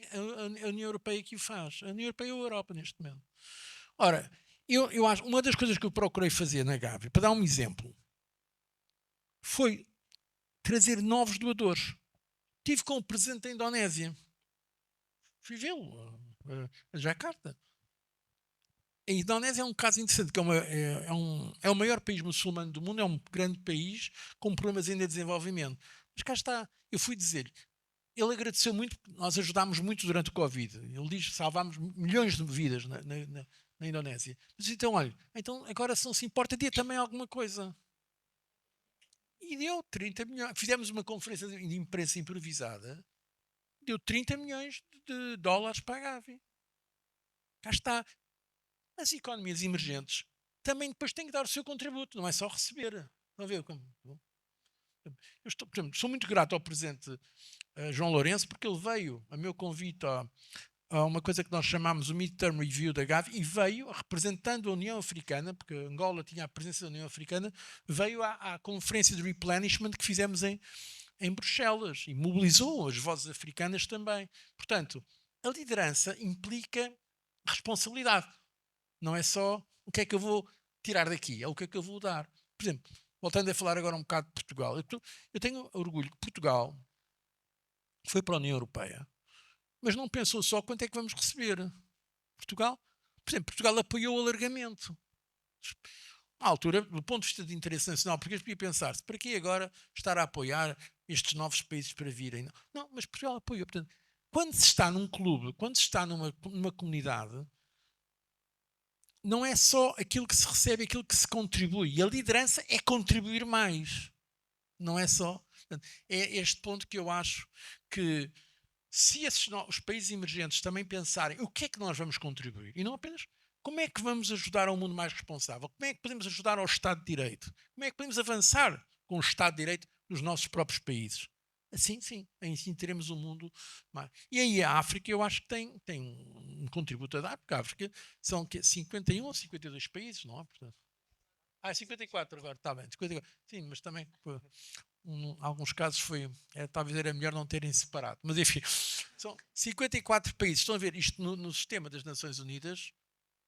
Speaker 2: a União Europeia que o faz. A União Europeia ou a Europa neste momento. Ora, eu acho, uma das coisas que eu procurei fazer na Gavi, para dar um exemplo, foi trazer novos doadores. Estive com o presidente da Indonésia. Fui vê-lo a Jakarta. A Indonésia é um caso interessante, que é o maior país muçulmano do mundo, é um grande país com problemas ainda de desenvolvimento. Mas cá está, eu fui dizer-lhe, ele agradeceu muito, porque nós ajudámos muito durante o Covid. Ele diz que salvámos milhões de vidas na Indonésia. Mas então, olha, então agora se não se importa, dê também alguma coisa. E deu 30 milhões. Fizemos uma conferência de imprensa improvisada, deu 30 milhões de dólares para a Gavi. Cá está. As economias emergentes também depois têm que dar o seu contributo, não é só receber. Estão a ver como? Eu estou, por exemplo, sou muito grato ao presidente João Lourenço, porque ele veio a meu convite a uma coisa que nós chamamos o Midterm Review da Gavi, e veio representando a União Africana, porque Angola tinha a presença da União Africana, veio à conferência de replenishment que fizemos em Bruxelas e mobilizou as vozes africanas também. Portanto, a liderança implica responsabilidade. Não é só o que é que eu vou tirar daqui, é o que é que eu vou dar. Por exemplo, voltando a falar agora um bocado de Portugal, eu tenho orgulho que Portugal foi para a União Europeia, mas não pensou só quanto é que vamos receber. Portugal, por exemplo, Portugal apoiou o alargamento. À altura, do ponto de vista de interesse nacional, porque eu podia pensar-se, para que agora estar a apoiar estes novos países para virem? Não, mas Portugal apoiou. Portanto, quando se está num clube, quando se está numa comunidade, não é só aquilo que se recebe, aquilo que se contribui. E a liderança é contribuir mais. Não é só. É este ponto que eu acho que, se os países emergentes também pensarem o que é que nós vamos contribuir, e não apenas como é que vamos ajudar a um mundo mais responsável, como é que podemos ajudar ao Estado de Direito, como é que podemos avançar com o Estado de Direito nos nossos próprios países. Sim, sim, assim teremos um mundo mais. E aí a África, eu acho que tem um contributo a dar, porque a África são 51 ou 52 países, não é? Portanto, 54 agora, está bem. 54. Sim, mas também, pô, alguns casos talvez era melhor não terem separado. Mas enfim, são 54 países. Estão a ver, isto no sistema das Nações Unidas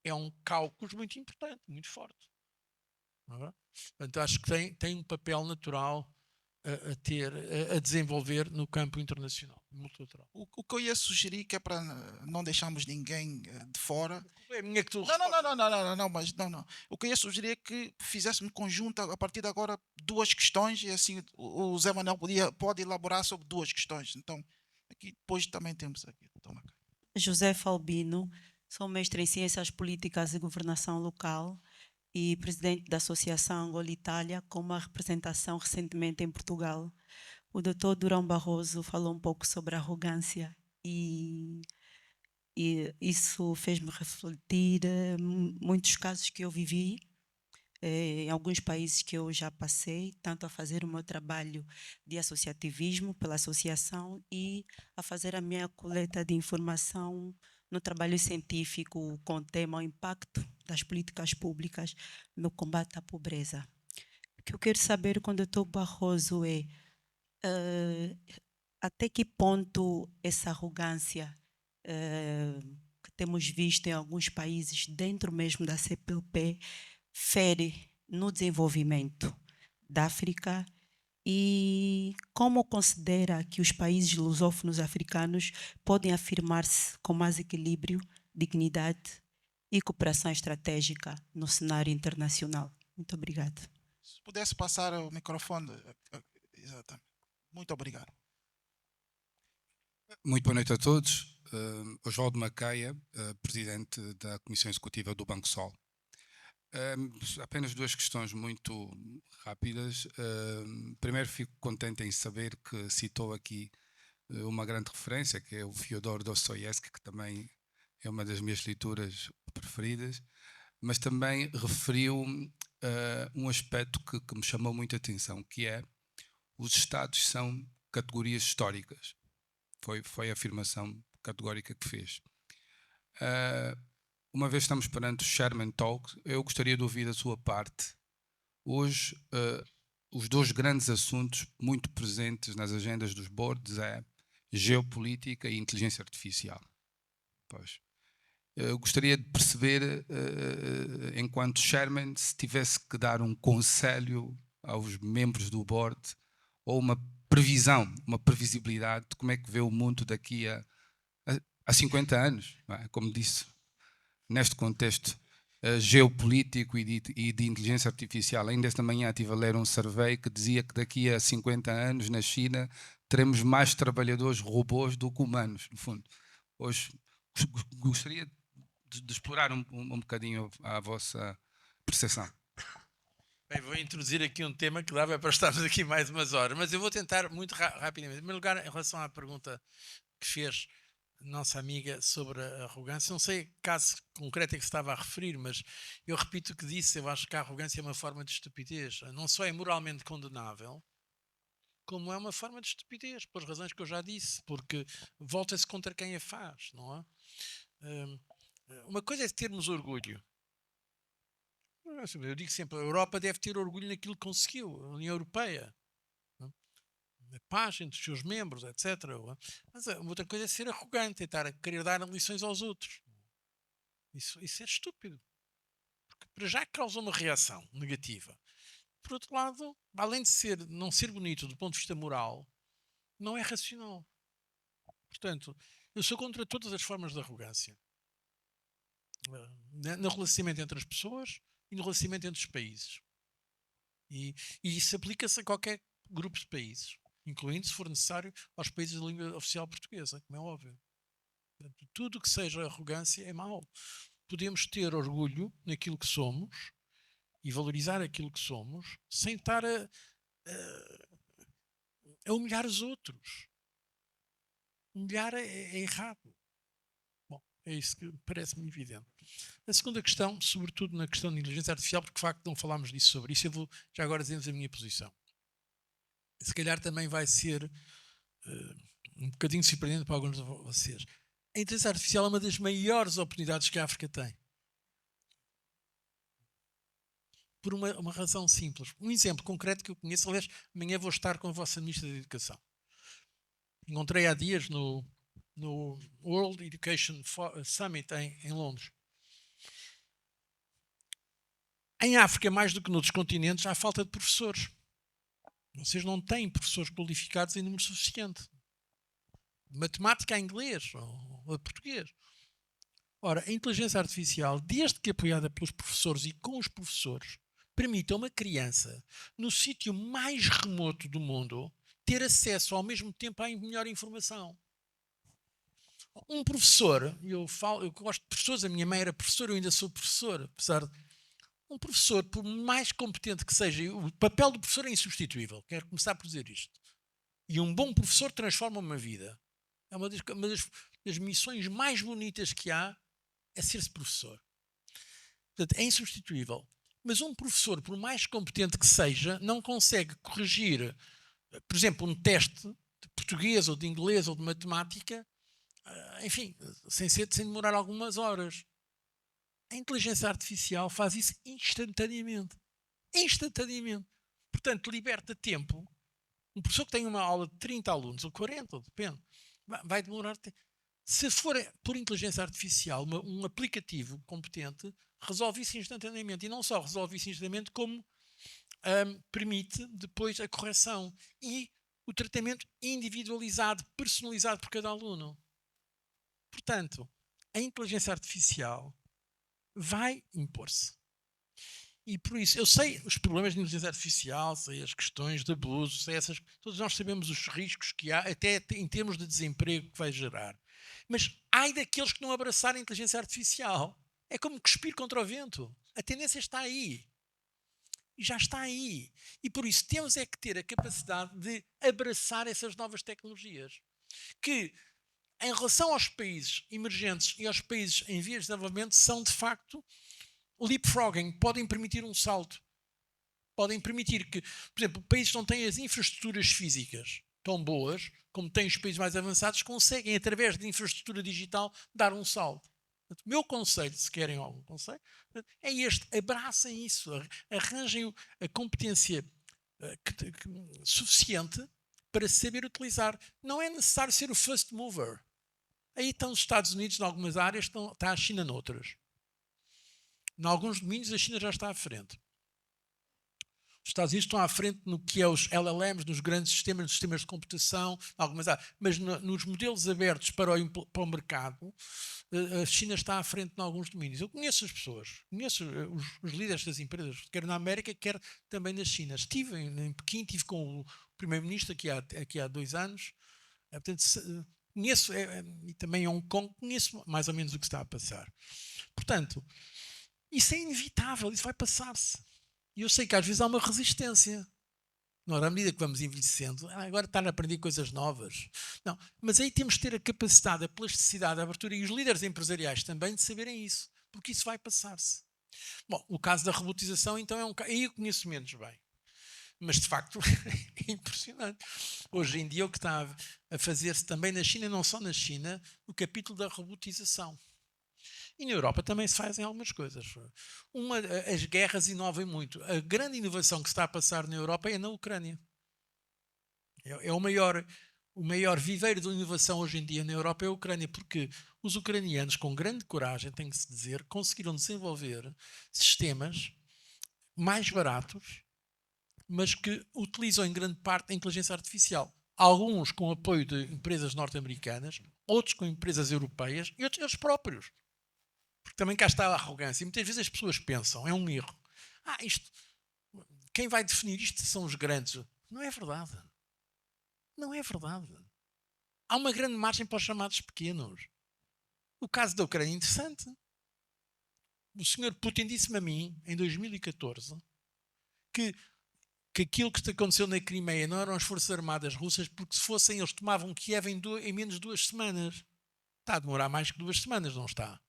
Speaker 2: é um cálculo muito importante, muito forte. Não é? Portanto, acho que tem um papel natural a desenvolver no campo internacional, multilateral.
Speaker 1: O que eu ia sugerir, que é para não deixarmos ninguém de fora.
Speaker 2: É minha que tu
Speaker 1: Mas não. O que eu ia sugerir é que fizéssemos conjunto, a partir de agora, duas questões, e assim o Zé Manuel pode elaborar sobre duas questões. Então, aqui depois também temos aqui. Toma cá.
Speaker 7: José Falbino, sou mestre em Ciências Políticas e Governação Local e presidente da Associação Angola-Itália, com uma representação recentemente em Portugal. O Dr. Durão Barroso falou um pouco sobre arrogância e isso fez-me refletir muitos casos que eu vivi, em alguns países que eu já passei, tanto a fazer o meu trabalho de associativismo pela associação e a fazer a minha coleta de informação no trabalho científico com o tema o impacto das políticas públicas no combate à pobreza. O que eu quero saber com o Dr. Barroso é até que ponto essa arrogância que temos visto em alguns países, dentro mesmo da CPLP, fere no desenvolvimento da África e como considera que os países lusófonos africanos podem afirmar-se com mais equilíbrio, dignidade e cooperação estratégica no cenário internacional. Muito obrigada.
Speaker 1: Se pudesse passar o microfone. Exatamente. Muito obrigado.
Speaker 8: Muito boa noite a todos. Oswaldo Macaia, presidente da Comissão Executiva do Banco Sol. Apenas duas questões muito rápidas. Primeiro, fico contente em saber que citou aqui uma grande referência, que é o Fyodor Dostoiévski, que também é uma das minhas leituras preferidas, mas também referiu um aspecto que me chamou muita atenção, que é os Estados são categorias históricas. Foi a afirmação categórica que fez. Uma vez estamos perante o Chairman Talk, eu gostaria de ouvir a sua parte. Hoje, os dois grandes assuntos muito presentes nas agendas dos boards é geopolítica e inteligência artificial. Pois. Eu gostaria de perceber, enquanto Chairman, se tivesse que dar um conselho aos membros do board ou uma previsão, uma previsibilidade de como é que vê o mundo daqui a 50 anos, não é? Como disse, neste contexto geopolítico e de inteligência artificial. Ainda esta manhã estive a ler um survey que dizia que daqui a 50 anos na China teremos mais trabalhadores robôs do que humanos, no fundo. Hoje gostaria de explorar um bocadinho a vossa percepção.
Speaker 2: Bem, vou introduzir aqui um tema que dava para estarmos aqui mais umas horas, mas eu vou tentar muito rapidamente. Em primeiro lugar, em relação à pergunta que fez nossa amiga sobre a arrogância, não sei que caso concreto é que se estava a referir, mas eu repito o que disse, eu acho que a arrogância é uma forma de estupidez. Não só é moralmente condenável, como é uma forma de estupidez, por razões que eu já disse, porque volta-se contra quem a faz, não é? Uma coisa é termos orgulho. Eu digo sempre, a Europa deve ter orgulho naquilo que conseguiu, a União Europeia. A paz entre os seus membros, etc. Mas outra coisa é ser arrogante, é querer dar lições aos outros. Isso é estúpido. Porque para já causa uma reação negativa. Por outro lado, além de não ser bonito do ponto de vista moral, não é racional. Portanto, eu sou contra todas as formas de arrogância. No relacionamento entre as pessoas e no relacionamento entre os países. E isso aplica-se a qualquer grupo de países, incluindo, se for necessário, aos países de língua oficial portuguesa, como é óbvio. Portanto, tudo o que seja arrogância é mau. Podemos ter orgulho naquilo que somos e valorizar aquilo que somos sem estar a humilhar os outros. Humilhar é errado. Bom, é isso que parece-me evidente. A segunda questão, sobretudo na questão da inteligência artificial, porque de facto não falámos disso sobre isso, eu vou já agora dizer-vos a minha posição. Se calhar também vai ser um bocadinho surpreendente para alguns de vocês. A inteligência artificial é uma das maiores oportunidades que a África tem. Por uma razão simples. Um exemplo concreto que eu conheço, aliás, amanhã vou estar com a vossa Ministra da Educação. Encontrei há dias no World Education Summit em Londres. Em África, mais do que noutros continentes, há falta de professores. Vocês não têm professores qualificados em número suficiente. Matemática a inglês ou a português. Ora, a inteligência artificial, desde que apoiada pelos professores e com os professores, permite a uma criança, no sítio mais remoto do mundo, ter acesso ao mesmo tempo à melhor informação. Um professor, eu gosto de professores, a minha mãe era professora, eu ainda sou professor, apesar de... Um professor, por mais competente que seja, o papel do professor é insubstituível. Quero começar por dizer isto. E um bom professor transforma uma vida. É uma das missões mais bonitas que há, é ser-se professor. Portanto, é insubstituível. Mas um professor, por mais competente que seja, não consegue corrigir, por exemplo, um teste de português ou de inglês ou de matemática, enfim, sem demorar algumas horas. A inteligência artificial faz isso instantaneamente. Instantaneamente. Portanto, liberta tempo. Um professor que tem uma aula de 30 alunos, ou 40, ou depende, vai demorar tempo. Se for por inteligência artificial, um aplicativo competente, resolve isso instantaneamente. E não só resolve isso instantaneamente, como permite depois a correção e o tratamento individualizado, personalizado por cada aluno. Portanto, a inteligência artificial vai impor-se. E por isso, eu sei os problemas de inteligência artificial, sei as questões de abuso, sei todos nós sabemos os riscos que há, até em termos de desemprego que vai gerar. Mas ai daqueles que não abraçarem a inteligência artificial. É como cuspir contra o vento. A tendência está aí. E já está aí. E por isso temos é que ter a capacidade de abraçar essas novas tecnologias. Que, em relação aos países emergentes e aos países em vias de desenvolvimento, são de facto leapfrogging, podem permitir um salto. Podem permitir que, por exemplo, países que não têm as infraestruturas físicas tão boas, como têm os países mais avançados, conseguem, através de infraestrutura digital, dar um salto. O meu conselho, se querem algum conselho, é este: abracem isso, arranjem a competência suficiente para saber utilizar. Não é necessário ser o first mover. Aí estão os Estados Unidos em algumas áreas, está a China noutras. Em alguns domínios a China já está à frente. Os Estados Unidos estão à frente no que é os LLMs, nos grandes sistemas, nos sistemas de computação, algumas áreas. Mas nos modelos abertos para o mercado, a China está à frente em alguns domínios. Eu conheço as pessoas, conheço os líderes das empresas, quer na América, quer também na China. Estive em Pequim, estive com o primeiro-ministro aqui há 2 anos. Portanto, conheço, e também em Hong Kong, conheço mais ou menos o que está a passar. Portanto, isso é inevitável, isso vai passar-se. E eu sei que às vezes há uma resistência. Não, à medida que vamos envelhecendo, agora está a aprender coisas novas. Não, mas aí temos de ter a capacidade, a plasticidade, a abertura, e os líderes empresariais também, de saberem isso, porque isso vai passar-se. Bom, o caso da robotização, então, é um caso, aí eu conheço menos bem. Mas, de facto, é impressionante. Hoje em dia, o que está a fazer-se também na China, não só na China, o capítulo da robotização. E na Europa também se fazem algumas coisas. As guerras inovam muito. A grande inovação que se está a passar na Europa é na Ucrânia. É o maior viveiro de inovação hoje em dia na Europa é a Ucrânia, porque os ucranianos, com grande coragem, tem que se dizer, conseguiram desenvolver sistemas mais baratos, mas que utilizam em grande parte a inteligência artificial. Alguns com apoio de empresas norte-americanas, outros com empresas europeias e outros eles próprios. Porque também cá está a arrogância. E muitas vezes as pessoas pensam, é um erro. Quem vai definir isto são os grandes. Não é verdade. Não é verdade. Há uma grande margem para os chamados pequenos. O caso da Ucrânia é interessante. O senhor Putin disse-me a mim, em 2014, que aquilo que aconteceu na Crimeia não eram as forças armadas russas, porque se fossem eles tomavam Kiev em menos de 2 semanas. Está a demorar mais que 2 semanas, não está?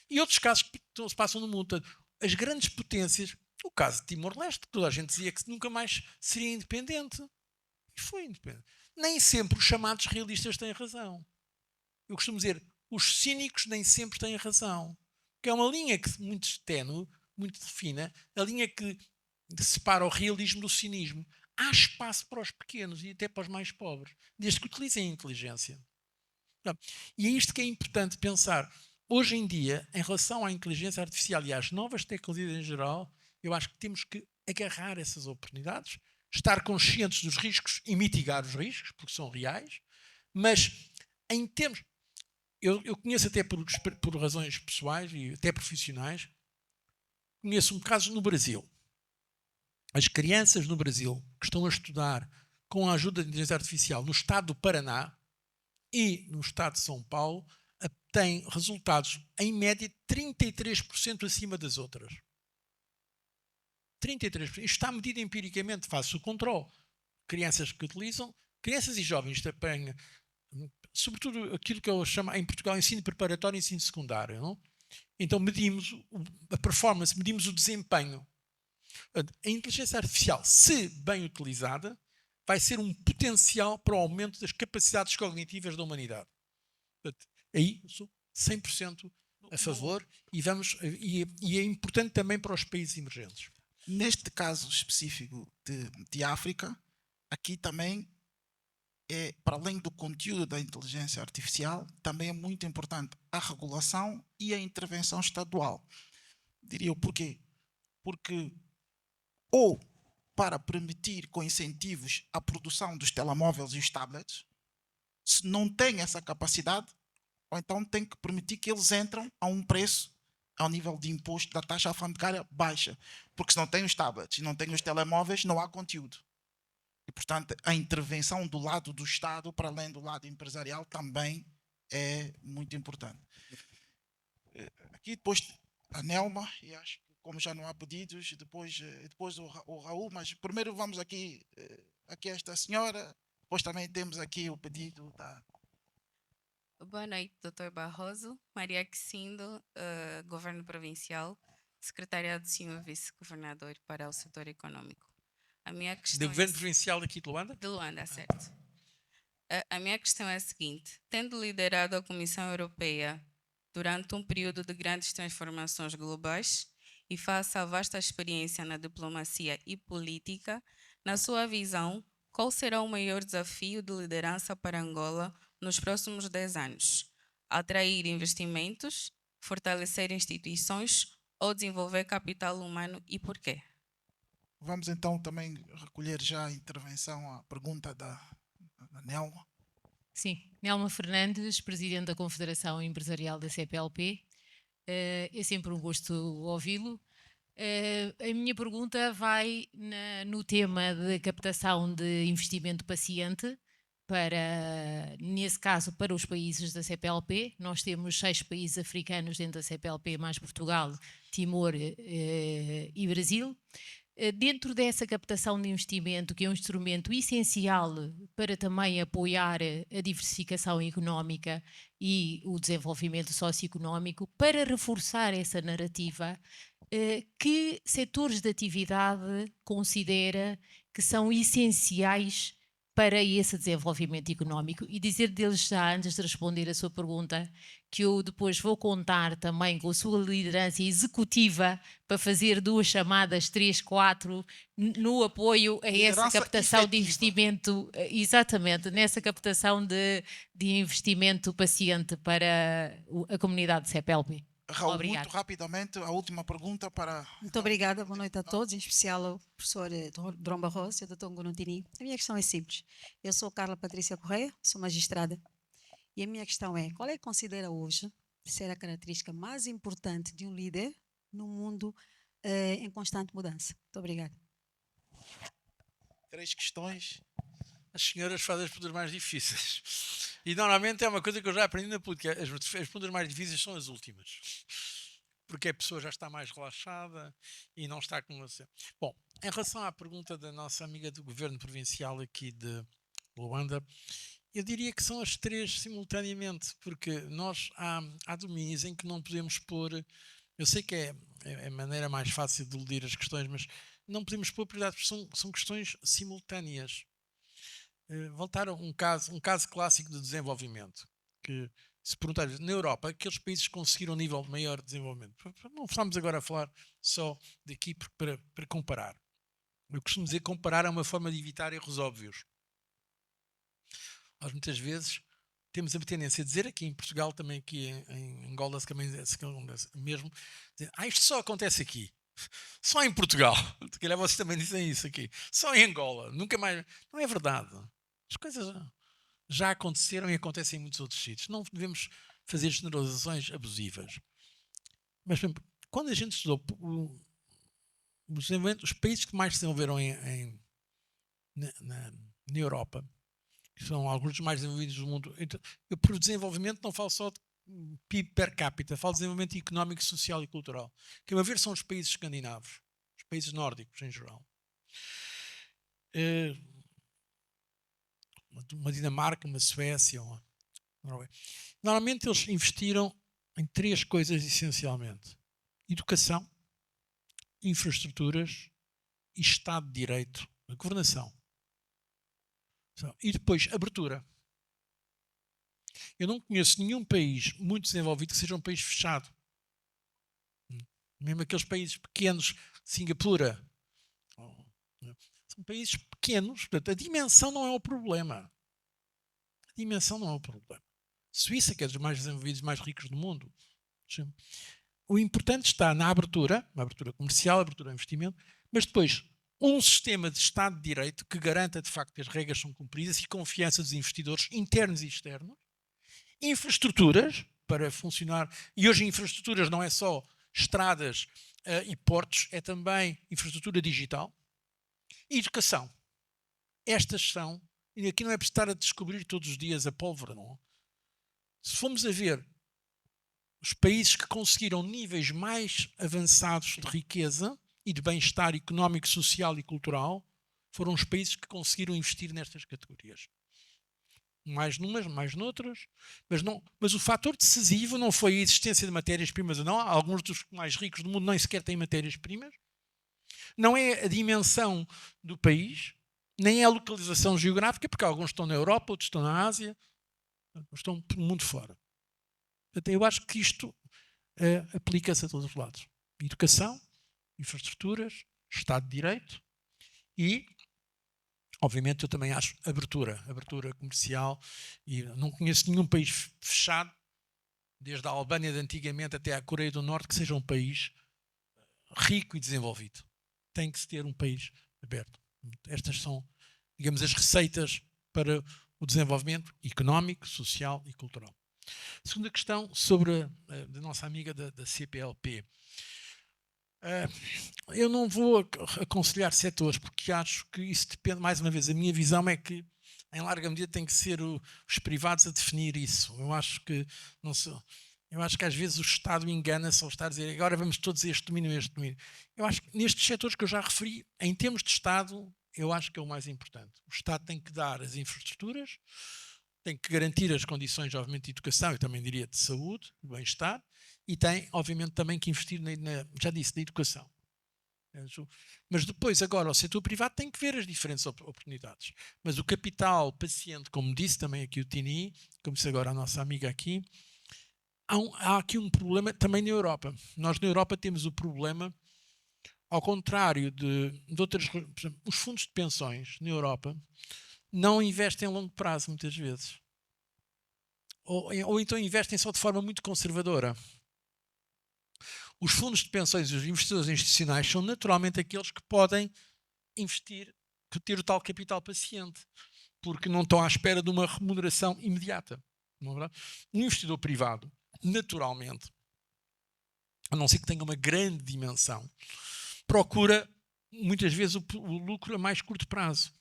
Speaker 2: E outros casos que se passam no mundo. As grandes potências, o caso de Timor-Leste, toda a gente dizia que nunca mais seria independente. E foi independente. Nem sempre os chamados realistas têm razão. Eu costumo dizer, os cínicos nem sempre têm razão. Que é uma linha que muito ténue, muito fina, a linha que separa o realismo do cinismo. Há espaço para os pequenos e até para os mais pobres, desde que utilizem a inteligência. E é isto que é importante pensar. Hoje em dia, em relação à inteligência artificial e às novas tecnologias em geral, eu acho que temos que agarrar essas oportunidades, estar conscientes dos riscos e mitigar os riscos, porque são reais, mas em termos... Eu conheço até por razões pessoais e até profissionais, conheço um caso no Brasil. As crianças no Brasil que estão a estudar com a ajuda da inteligência artificial no estado do Paraná e no estado de São Paulo têm resultados, em média, 33% acima das outras. 33%. Isto está medido empiricamente, faz-se o controle. Crianças que utilizam, crianças e jovens também, sobretudo aquilo que eu chamo em Portugal ensino preparatório e ensino secundário. Não? Então medimos a performance, medimos o desempenho. A inteligência artificial, se bem utilizada, vai ser um potencial para o aumento das capacidades cognitivas da humanidade. Aí eu sou 100% a favor e é importante também para os países emergentes.
Speaker 1: Neste caso específico de África, aqui também para além do conteúdo da inteligência artificial, também é muito importante a regulação e a intervenção estadual. Diria eu porquê? Porque ou para permitir com incentivos a produção dos telemóveis e os tablets, se não tem essa capacidade, ou então tem que permitir que eles entrem a um preço ao nível de imposto da taxa alfandegária baixa, porque se não tem os tablets e não tem os telemóveis, não há conteúdo. E, portanto, a intervenção do lado do Estado, para além do lado empresarial, também é muito importante. Aqui depois a Nelma, e acho que como já não há pedidos, depois o Raul, mas primeiro vamos aqui esta senhora, depois também temos aqui o pedido da...
Speaker 9: Boa noite, Dr. Barroso. Maria Quissindo, Governo Provincial, Secretariado do Senhor Vice-Governador para o Setor Econômico. A minha questão
Speaker 2: Do Governo Provincial aqui de Luanda?
Speaker 9: De Luanda, certo. A minha questão é a seguinte. Tendo liderado a Comissão Europeia durante um período de grandes transformações globais e face à vasta experiência na diplomacia e política, na sua visão, qual será o maior desafio de liderança para Angola nos próximos 10 anos? Atrair investimentos, fortalecer instituições ou desenvolver capital humano e porquê?
Speaker 1: Vamos então também recolher já a intervenção, a pergunta da Nelma.
Speaker 10: Sim, Nelma Fernandes, Presidente da Confederação Empresarial da CPLP. É sempre um gosto ouvi-lo. A minha pergunta vai no tema de captação de investimento paciente, nesse caso, para os países da CPLP. Nós temos 6 países africanos dentro da CPLP, mais Portugal, Timor e Brasil. Dentro dessa captação de investimento, que é um instrumento essencial para também apoiar a diversificação económica e o desenvolvimento socioeconómico, para reforçar essa narrativa, que setores de atividade considera que são essenciais para esse desenvolvimento económico? E dizer deles já, antes de responder a sua pergunta, que eu depois vou contar também com a sua liderança executiva para fazer 2 chamadas, 3, 4, no apoio a essa captação efetiva de investimento, exatamente, nessa captação de investimento paciente para a comunidade de CPLP.
Speaker 1: Raul, muito rapidamente, a última pergunta para...
Speaker 11: Muito obrigada, boa noite a todos, em especial ao professor Dr. Barroso e ao Dr. Ngunutini. A minha questão é simples. Eu sou Carla Patrícia Correia, sou magistrada, e a minha questão é, qual é que considera hoje ser a característica mais importante de um líder no mundo em constante mudança? Muito obrigada.
Speaker 1: 3 questões.
Speaker 2: As senhoras fazem as perguntas mais difíceis. E normalmente é uma coisa que eu já aprendi na política. As perguntas mais difíceis são as últimas. Porque a pessoa já está mais relaxada e não está com você. Bom, em relação à pergunta da nossa amiga do Governo Provincial aqui de Luanda, eu diria que são as 3 simultaneamente, porque nós há domínios em que não podemos pôr... Eu sei que é a maneira mais fácil de eludir as questões, mas não podemos pôr prioridade, porque são questões simultâneas. voltar a um caso clássico de desenvolvimento, que se perguntar na Europa, aqueles países que conseguiram um nível maior de desenvolvimento, não estamos agora a falar só daqui para comparar. Eu costumo dizer que comparar é uma forma de evitar erros óbvios. Nós muitas vezes temos a tendência a dizer, aqui em Portugal, também aqui em Angola, também mesmo, dizer, isto só acontece aqui. Só em Portugal. Se calhar vocês também dizem isso aqui. Só em Angola. Nunca mais. Não é verdade. As coisas já aconteceram e acontecem em muitos outros sítios. Não devemos fazer generalizações abusivas. Mas, por exemplo, quando a gente estudou os países que mais se desenvolveram na Europa, que são alguns dos mais desenvolvidos do mundo, então, eu por desenvolvimento não falo só de PIB per capita, falo de desenvolvimento económico, social e cultural, que a meu ver são os países escandinavos, os países nórdicos em geral. Uma Dinamarca, uma Suécia, uma Noruega. Normalmente eles investiram em 3 coisas essencialmente: educação, infraestruturas e Estado de Direito, a governação. E depois, abertura. Eu não conheço nenhum país muito desenvolvido que seja um país fechado. Mesmo aqueles países pequenos, Singapura, são países pequenos, portanto, a dimensão não é o problema. A dimensão não é o problema. Suíça, que é dos mais desenvolvidos, mais ricos do mundo. O importante está na abertura comercial, abertura ao investimento, mas depois um sistema de Estado de Direito que garanta de facto que as regras são cumpridas e confiança dos investidores internos e externos, infraestruturas para funcionar, e hoje infraestruturas não é só estradas e portos, é também infraestrutura digital, e educação. Estas são, e aqui não é preciso estar a descobrir todos os dias a pólvora, não. Se formos a ver os países que conseguiram níveis mais avançados de riqueza e de bem-estar económico, social e cultural, foram os países que conseguiram investir nestas categorias. Mais numas, mais noutras, mas o fator decisivo não foi a existência de matérias-primas ou não. Alguns dos mais ricos do mundo nem sequer têm matérias-primas. Não é a dimensão do país, nem é a localização geográfica, porque alguns estão na Europa, outros estão na Ásia, outros estão pelo mundo fora. Portanto, eu acho que isto aplica-se a todos os lados. Educação, infraestruturas, Estado de Direito e, obviamente, eu também acho abertura comercial, e não conheço nenhum país fechado, desde a Albânia de antigamente até a Coreia do Norte, que seja um país rico e desenvolvido. Tem que se ter um país aberto. Estas são, digamos, as receitas para o desenvolvimento económico, social e cultural. Segunda questão sobre a nossa amiga da CPLP. Eu não vou aconselhar setores, porque acho que isso depende, mais uma vez, a minha visão é que, em larga medida, tem que ser os privados a definir isso. Eu acho que às vezes o Estado engana-se ao estar a dizer agora vamos todos a este domínio, Eu acho que nestes setores que eu já referi, em termos de Estado, eu acho que é o mais importante. O Estado tem que dar as infraestruturas, tem que garantir as condições, obviamente, de educação, eu também diria de saúde, de bem-estar, e tem, obviamente, também que investir, já disse, na educação. Mas depois, agora, o setor privado tem que ver as diferentes oportunidades. Mas o capital paciente, como disse também aqui o Tini, como disse agora a nossa amiga aqui, há aqui um problema também na Europa. Nós na Europa temos o problema, ao contrário de outras, por exemplo, os fundos de pensões na Europa não investem a longo prazo, muitas vezes. Ou então investem só de forma muito conservadora. Os fundos de pensões e os investidores institucionais são naturalmente aqueles que podem investir, que ter o tal capital paciente, porque não estão à espera de uma remuneração imediata. Não é verdade? Um investidor privado, naturalmente, a não ser que tenha uma grande dimensão, procura muitas vezes o lucro a mais curto prazo.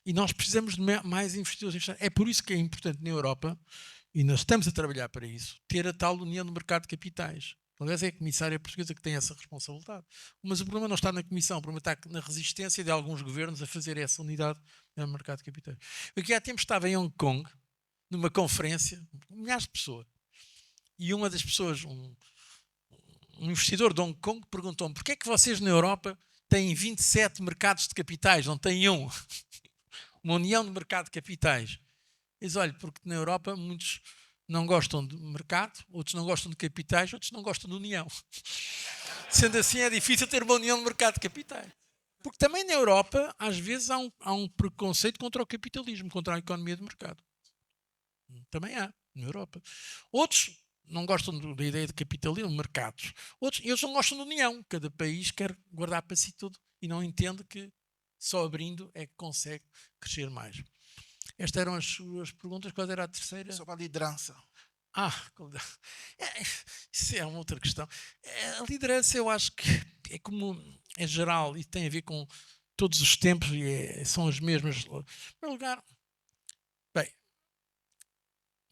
Speaker 2: E nós precisamos de mais investidores. É por isso que é importante na Europa, e nós estamos a trabalhar para isso, ter a tal união do mercado de capitais. Aliás, é a comissária portuguesa que tem essa responsabilidade. Mas o problema não está na comissão, o problema está na resistência de alguns governos a fazer essa unidade no mercado de capitais. Aqui há tempo estava em Hong Kong, numa conferência, milhares de pessoas, e uma das pessoas, um investidor de Hong Kong, perguntou-me: porquê é que vocês na Europa têm 27 mercados de capitais, não têm um? uma união de mercado de capitais. Diz, olha, porque na Europa muitos não gostam de mercado, outros não gostam de capitais, outros não gostam de união. Sendo assim, é difícil ter uma união de mercado de capitais. Porque também na Europa, às vezes, há um preconceito contra o capitalismo, contra a economia de mercado. Também há, na Europa. Outros não gostam da ideia de capitalismo, mercados. Outros, eles não gostam de união. Cada país quer guardar para si tudo e não entende que só abrindo é que consegue crescer mais. Estas eram as suas perguntas. Qual era a terceira?
Speaker 1: Sobre a liderança.
Speaker 2: Isso é uma outra questão. A liderança, eu acho que é como é geral e tem a ver com todos os tempos e são as mesmas. Em primeiro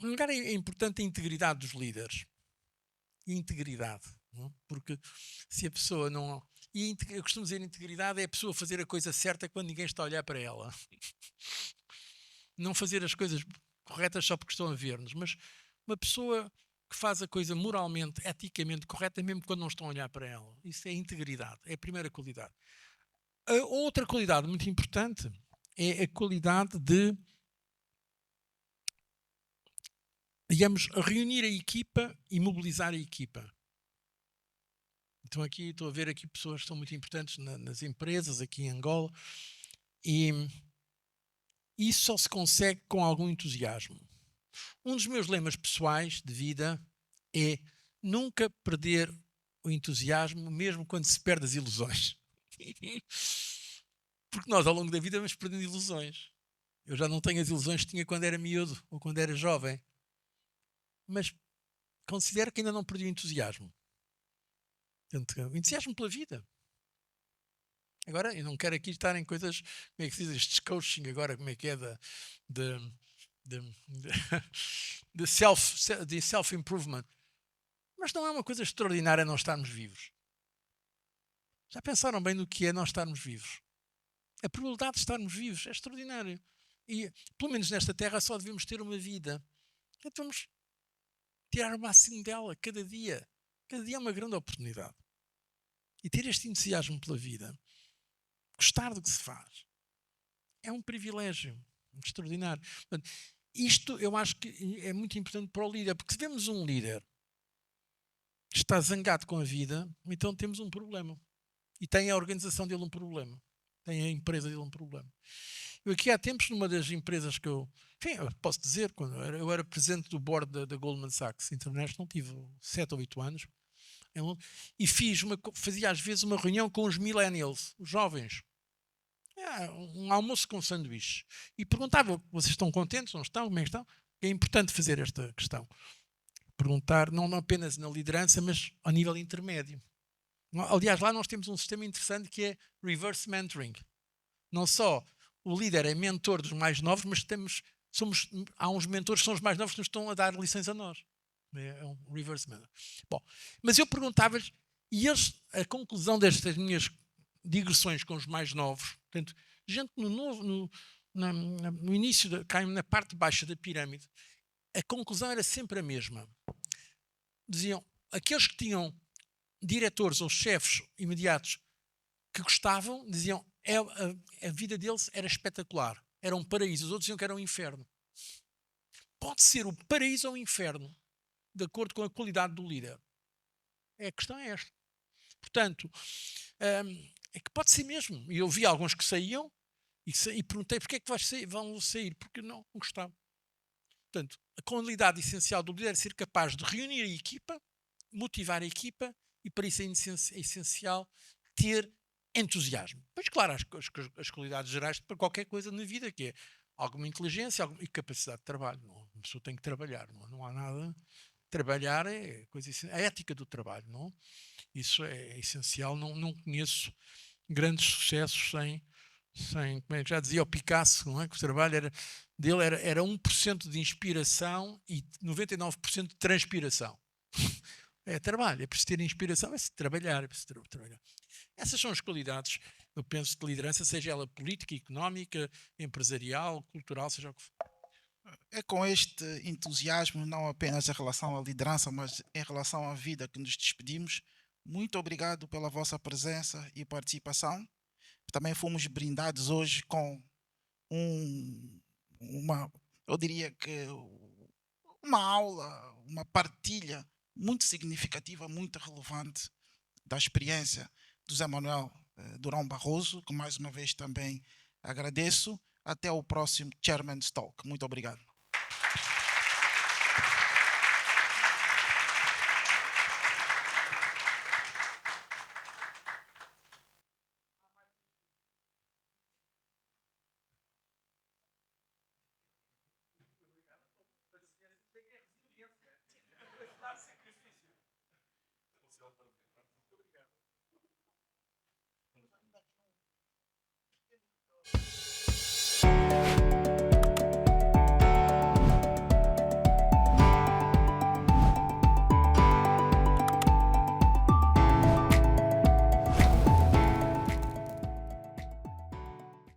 Speaker 2: lugar, é importante a integridade dos líderes. Integridade. Não? Porque se a pessoa não... E eu costumo dizer integridade é a pessoa fazer a coisa certa quando ninguém está a olhar para ela. Não fazer as coisas corretas só porque estão a ver-nos, mas uma pessoa que faz a coisa moralmente, eticamente correta, mesmo quando não estão a olhar para ela. Isso é integridade, é a primeira qualidade. A outra qualidade muito importante é a qualidade de, digamos, reunir a equipa e mobilizar a equipa. Então aqui estou a ver aqui pessoas que são muito importantes nas empresas, aqui em Angola, e isso só se consegue com algum entusiasmo. Um dos meus lemas pessoais de vida é nunca perder o entusiasmo, mesmo quando se perde as ilusões. Porque nós, ao longo da vida, vamos perdendo ilusões. Eu já não tenho as ilusões que tinha quando era miúdo ou quando era jovem. Mas considero que ainda não perdi o entusiasmo. Portanto, o entusiasmo pela vida. Agora, eu não quero aqui estar em coisas, como é que se diz, estes coaching agora, como é que é de self-improvement. Mas não é uma coisa extraordinária não estarmos vivos. Já pensaram bem no que é nós estarmos vivos? A probabilidade de estarmos vivos é extraordinária. E, pelo menos nesta terra, só devemos ter uma vida. Então vamos tirar o máximo dela, cada dia. Cada dia é uma grande oportunidade. E ter este entusiasmo pela vida, gostar do que se faz, é um privilégio extraordinário. Portanto, isto eu acho que é muito importante para o líder, porque se vemos um líder que está zangado com a vida, então temos um problema. E tem a organização dele um problema. Tem a empresa dele um problema. Eu aqui há tempos, numa das empresas que eu posso dizer, quando eu era presidente do board da Goldman Sachs International, tive 7 ou 8 anos, e fazia às vezes uma reunião com os millennials, os jovens. Um almoço com sanduíche. E perguntava, vocês estão contentes, não estão, como é que estão? É importante fazer esta questão. Perguntar, não apenas na liderança, mas ao nível intermédio. Aliás, lá nós temos um sistema interessante que é reverse mentoring. Não só o líder é mentor dos mais novos, mas há uns mentores que são os mais novos que nos estão a dar lições a nós. É um reverse mentoring. Bom, mas eu perguntava-lhes, e eles, a conclusão destas minhas digressões com os mais novos, portanto, gente no início, na parte baixa da pirâmide, a conclusão era sempre a mesma. Diziam, aqueles que tinham diretores ou chefes imediatos que gostavam, diziam a vida deles era espetacular, era um paraíso. Os outros diziam que era um inferno. Pode ser o paraíso ou o inferno, de acordo com a qualidade do líder. A questão é esta. Portanto, é que pode ser mesmo. E eu vi alguns que saíam e perguntei porquê é que vão sair? Porque não gostavam. Portanto, a qualidade essencial do líder é ser capaz de reunir a equipa, motivar a equipa, e para isso é essencial ter entusiasmo. Pois claro, as qualidades gerais para qualquer coisa na vida, que é alguma inteligência e capacidade de trabalho. Uma pessoa tem que trabalhar, não há nada. Trabalhar é coisa essencial. A ética do trabalho, não? Isso é essencial. Não conheço grandes sucessos sem como é que já dizia o Picasso, não é? Que o trabalho dele era 1% de inspiração e 99% de transpiração. É trabalho, é preciso ter inspiração, é preciso trabalhar, é preciso trabalhar. Essas são as qualidades, eu penso, de liderança, seja ela política, económica, empresarial, cultural, seja o que for.
Speaker 1: É com este entusiasmo, não apenas em relação à liderança, mas em relação à vida, que nos despedimos. Muito obrigado pela vossa presença e participação. Também fomos brindados hoje com eu diria que uma aula, uma partilha muito significativa, muito relevante da experiência do Zé Manuel Durão Barroso, que mais uma vez também agradeço. Até o próximo Chairman's Talk. Muito obrigado.